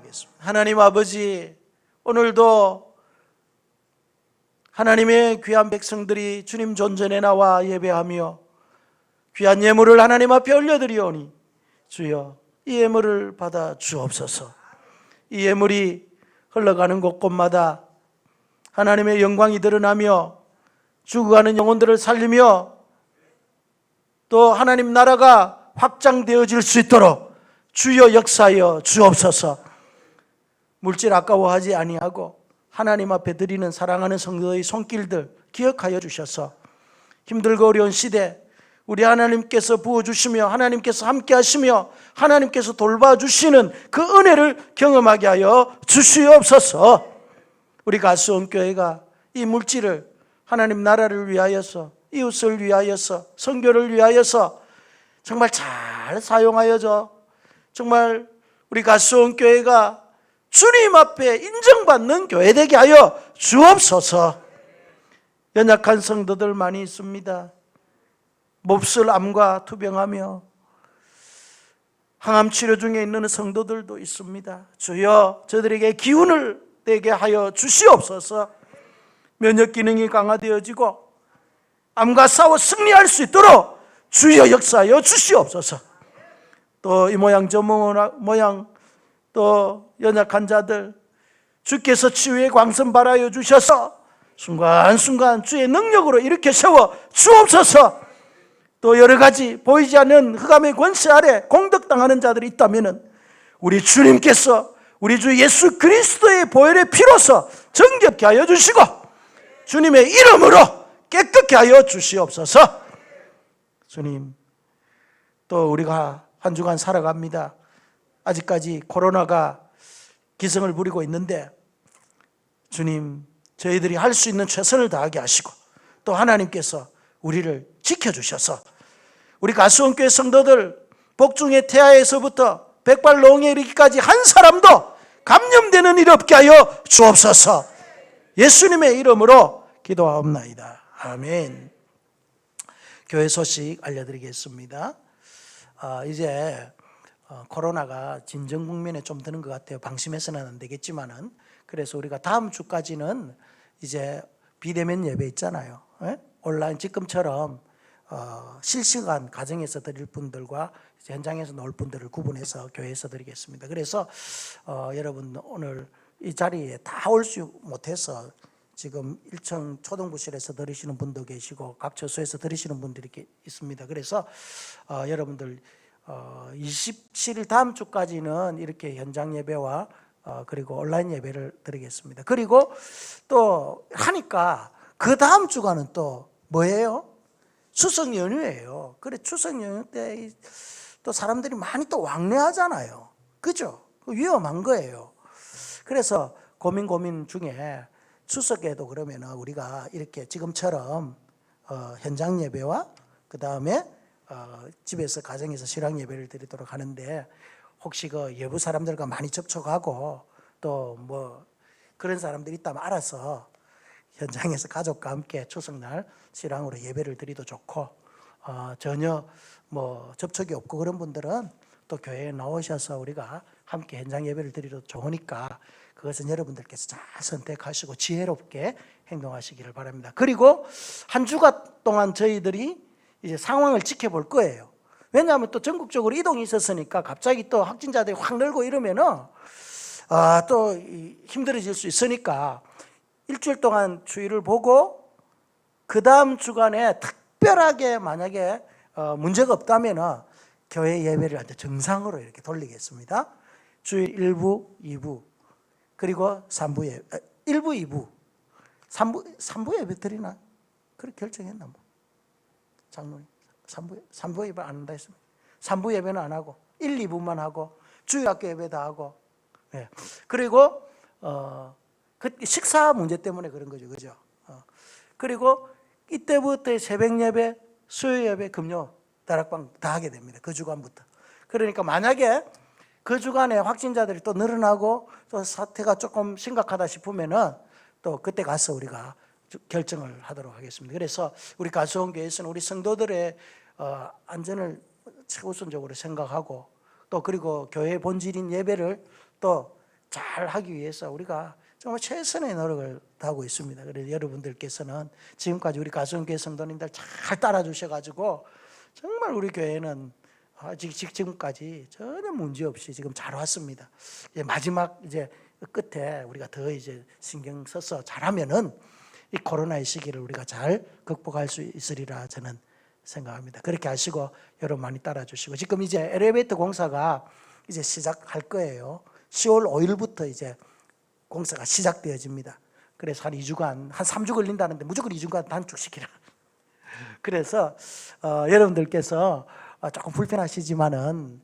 기도하겠습니다. 하나님 아버지, 오늘도 하나님의 귀한 백성들이 주님 존전에 나와 예배하며 귀한 예물을 하나님 앞에 올려드리오니 주여 이 예물을 받아 주옵소서. 이 예물이 흘러가는 곳곳마다 하나님의 영광이 드러나며 죽어가는 영혼들을 살리며 또 하나님 나라가 확장되어질 수 있도록 주여 역사하여 주옵소서. 물질 아까워하지 아니하고 하나님 앞에 드리는 사랑하는 성도의 손길들 기억하여 주셔서 힘들고 어려운 시대 우리 하나님께서 부어주시며 하나님께서 함께 하시며 하나님께서 돌봐주시는 그 은혜를 경험하게 하여 주시옵소서. 우리 가수원교회가 이 물질을 하나님 나라를 위하여서 이웃을 위하여서 선교를 위하여서 정말 잘 사용하여져 정말 우리 가수원교회가 주님 앞에 인정받는 교회 되게 하여 주옵소서. 연약한 성도들 많이 있습니다. 몹쓸 암과 투병하며 항암 치료 중에 있는 성도들도 있습니다. 주여 저들에게 기운을 내게 하여 주시옵소서. 면역 기능이 강화되어지고 암과 싸워 승리할 수 있도록 주여 역사하여 주시옵소서. 또 이 모양 저 모양 또 연약한 자들 주께서 치유의 광선 발하여 주셔서 순간순간 주의 능력으로 일으켜 세워 주옵소서. 또 여러 가지 보이지 않는 흑암의 권세 아래 공덕당하는 자들이 있다면 우리 주님께서 우리 주 예수 그리스도의 보혈의 피로서 정결케 하여 주시고 주님의 이름으로 깨끗게 하여 주시옵소서. 주님, 또 우리가 한 주간 살아갑니다. 아직까지 코로나가 기승을 부리고 있는데 주님, 저희들이 할 수 있는 최선을 다하게 하시고 또 하나님께서 우리를 지켜주셔서 우리 가수원교회 성도들 복중의 태아에서부터 백발노응에 이르기까지 한 사람도 감염되는 일 없게 하여 주옵소서. 예수님의 이름으로 기도하옵나이다. 아멘. 교회 소식 알려드리겠습니다. 이제 코로나가 진정 국면에 좀 드는 것 같아요. 방심해서는 안 되겠지만은. 그래서 우리가 다음 주까지는 이제 비대면 예배 있잖아요. 온라인 지금처럼 실시간 가정에서 드릴 분들과 현장에서 나올 분들을 구분해서 교회에서 드리겠습니다. 그래서 여러분 오늘 이 자리에 다 올 수 못해서 지금 1층 초등부실에서 들으시는 분도 계시고 각 처소에서 들으시는 분들이 있습니다. 그래서 여러분들 27일 다음 주까지는 이렇게 현장 예배와 그리고 온라인 예배를 드리겠습니다. 그리고 또 하니까 그 다음 주간은 또 뭐예요? 추석 연휴예요. 그래 추석 연휴 때 또 사람들이 많이 또 왕래하잖아요. 그죠? 위험한 거예요. 그래서 고민 중에 추석에도 그러면 우리가 이렇게 지금처럼 현장 예배와 그 다음에 집에서 가정에서 실황 예배를 드리도록 하는데 혹시 그 예부 사람들과 많이 접촉하고 또 뭐 그런 사람들이 있다면 알아서 현장에서 가족과 함께 추석날 실황으로 예배를 드리도 좋고 전혀 뭐 접촉이 없고 그런 분들은 또 교회에 나오셔서 우리가 함께 현장 예배를 드리도 좋으니까 그것은 여러분들께서 잘 선택하시고 지혜롭게 행동하시기를 바랍니다. 그리고 한 주간 동안 저희들이 이제 상황을 지켜볼 거예요. 왜냐하면 또 전국적으로 이동이 있었으니까 갑자기 또 확진자들이 확 늘고 이러면은 또 힘들어질 수 있으니까 일주일 동안 주의를 보고 그 다음 주간에 특별하게 만약에 문제가 없다면은 교회 예배를 정상으로 이렇게 돌리겠습니다. 주일 1부, 2부 그리고 3부 예배, 1부, 2부, 3부 예배 드리나? 그렇게 결정했나 뭐. 장로님 3부 예배 안 한다 했습니다. 3부 예배는 안 하고 1, 2부만 하고 주일학교 예배 다 하고 그리고 그 식사 문제 때문에 그런 거죠. 그죠? 그리고 이때부터 새벽 예배, 수요 예배, 금요 다락방 다 하게 됩니다. 그 주간부터. 그러니까 만약에 그 주간에 확진자들이 또 늘어나고 또 사태가 조금 심각하다 싶으면은 또 그때 가서 우리가 결정을 하도록 하겠습니다. 그래서 우리 가수원교회에서는 우리 성도들의 안전을 최우선적으로 생각하고 또 그리고 교회의 본질인 예배를 또 잘 하기 위해서 우리가 정말 최선의 노력을 다하고 있습니다. 그래서 여러분들께서는 지금까지 우리 가수교회 성도님들 잘 따라주셔가지고 정말 우리 교회는 지금까지 전혀 문제 없이 지금 잘 왔습니다. 이제 마지막 이제 끝에 우리가 더 이제 신경 써서 잘하면은 이 코로나의 시기를 우리가 잘 극복할 수 있으리라 저는 생각합니다. 그렇게 하시고 여러분 많이 따라주시고 지금 이제 엘리베이터 공사가 이제 시작할 거예요. 10월 5일부터 이제 공사가 시작되어집니다. 그래서 한 2주간, 한 3주 걸린다는데 무조건 2주간 단축시키라. 그래서 여러분들께서 조금 불편하시지만은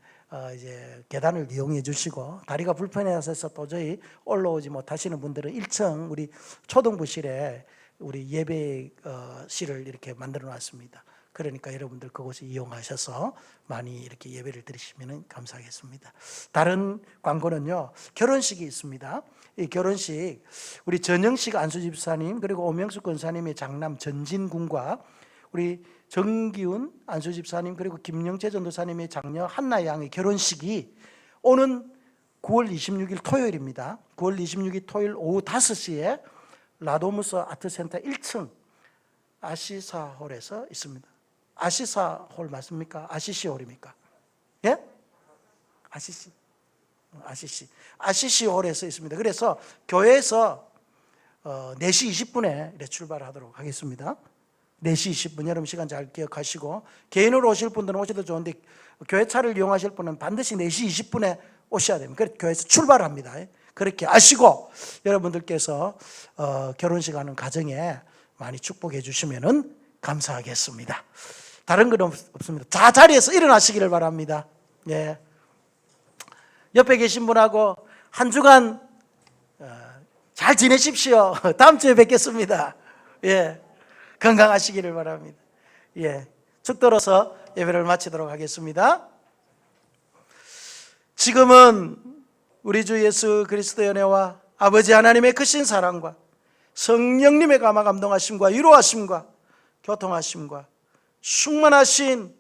이제 계단을 이용해 주시고 다리가 불편해서 도저히 올라오지 못하시는 분들은 1층 우리 초등부실에 우리 예배실을 이렇게 만들어 놨습니다. 그러니까 여러분들 그곳을 이용하셔서 많이 이렇게 예배를 드리시면 감사하겠습니다. 다른 광고는요, 결혼식이 있습니다. 이 결혼식 우리 전영식 안수집사님 그리고 오명숙 권사님의 장남 전진군과 우리 정기훈 안수집사님 그리고 김영재 전도사님의 장녀 한나 양의 결혼식이 오는 9월 26일 토요일입니다. 9월 26일 토요일 오후 5시에 라도무스 아트센터 1층 아시사홀에서 있습니다. 아시사홀 맞습니까? 아시시홀입니까? 예? 아시시홀에서 있습니다. 그래서 교회에서 4시 20분에 출발하도록 하겠습니다. 4시 20분 여러분 시간 잘 기억하시고 개인으로 오실 분들은 오셔도 좋은데 교회 차를 이용하실 분은 반드시 4시 20분에 오셔야 됩니다. 그래서 교회에서 출발합니다. 그렇게 아시고 여러분들께서 결혼식 하는 가정에 많이 축복해 주시면 감사하겠습니다. 다른 건 없습니다. 자, 자리에서 일어나시기를 바랍니다. 예. 옆에 계신 분하고 한 주간 잘 지내십시오. 다음 주에 뵙겠습니다. 예. 건강하시기를 바랍니다. 예. 축도로서 예배를 마치도록 하겠습니다. 지금은 우리 주 예수 그리스도의 은혜와 아버지 하나님의 크신 사랑과 성령님의 감화 감동하심과 위로하심과 교통하심과 충만하신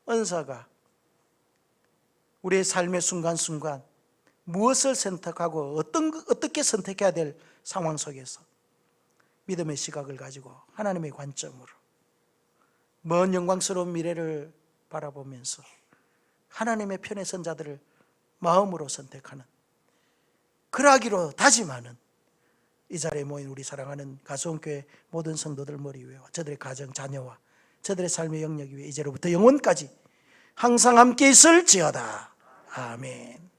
은사가 우리의 삶의 순간순간 무엇을 선택하고 어떻게 선택해야 될 상황 속에서 믿음의 시각을 가지고 하나님의 관점으로 먼 영광스러운 미래를 바라보면서 하나님의 편에 선 자들을 마음으로 선택하는 그러하기로 다짐하는 이 자리에 모인 우리 사랑하는 가수원교회 모든 성도들 머리 위에와 저들의 가정 자녀와 저들의 삶의 영역 위에 이제로부터 영원까지 항상 함께 있을지어다. 아멘.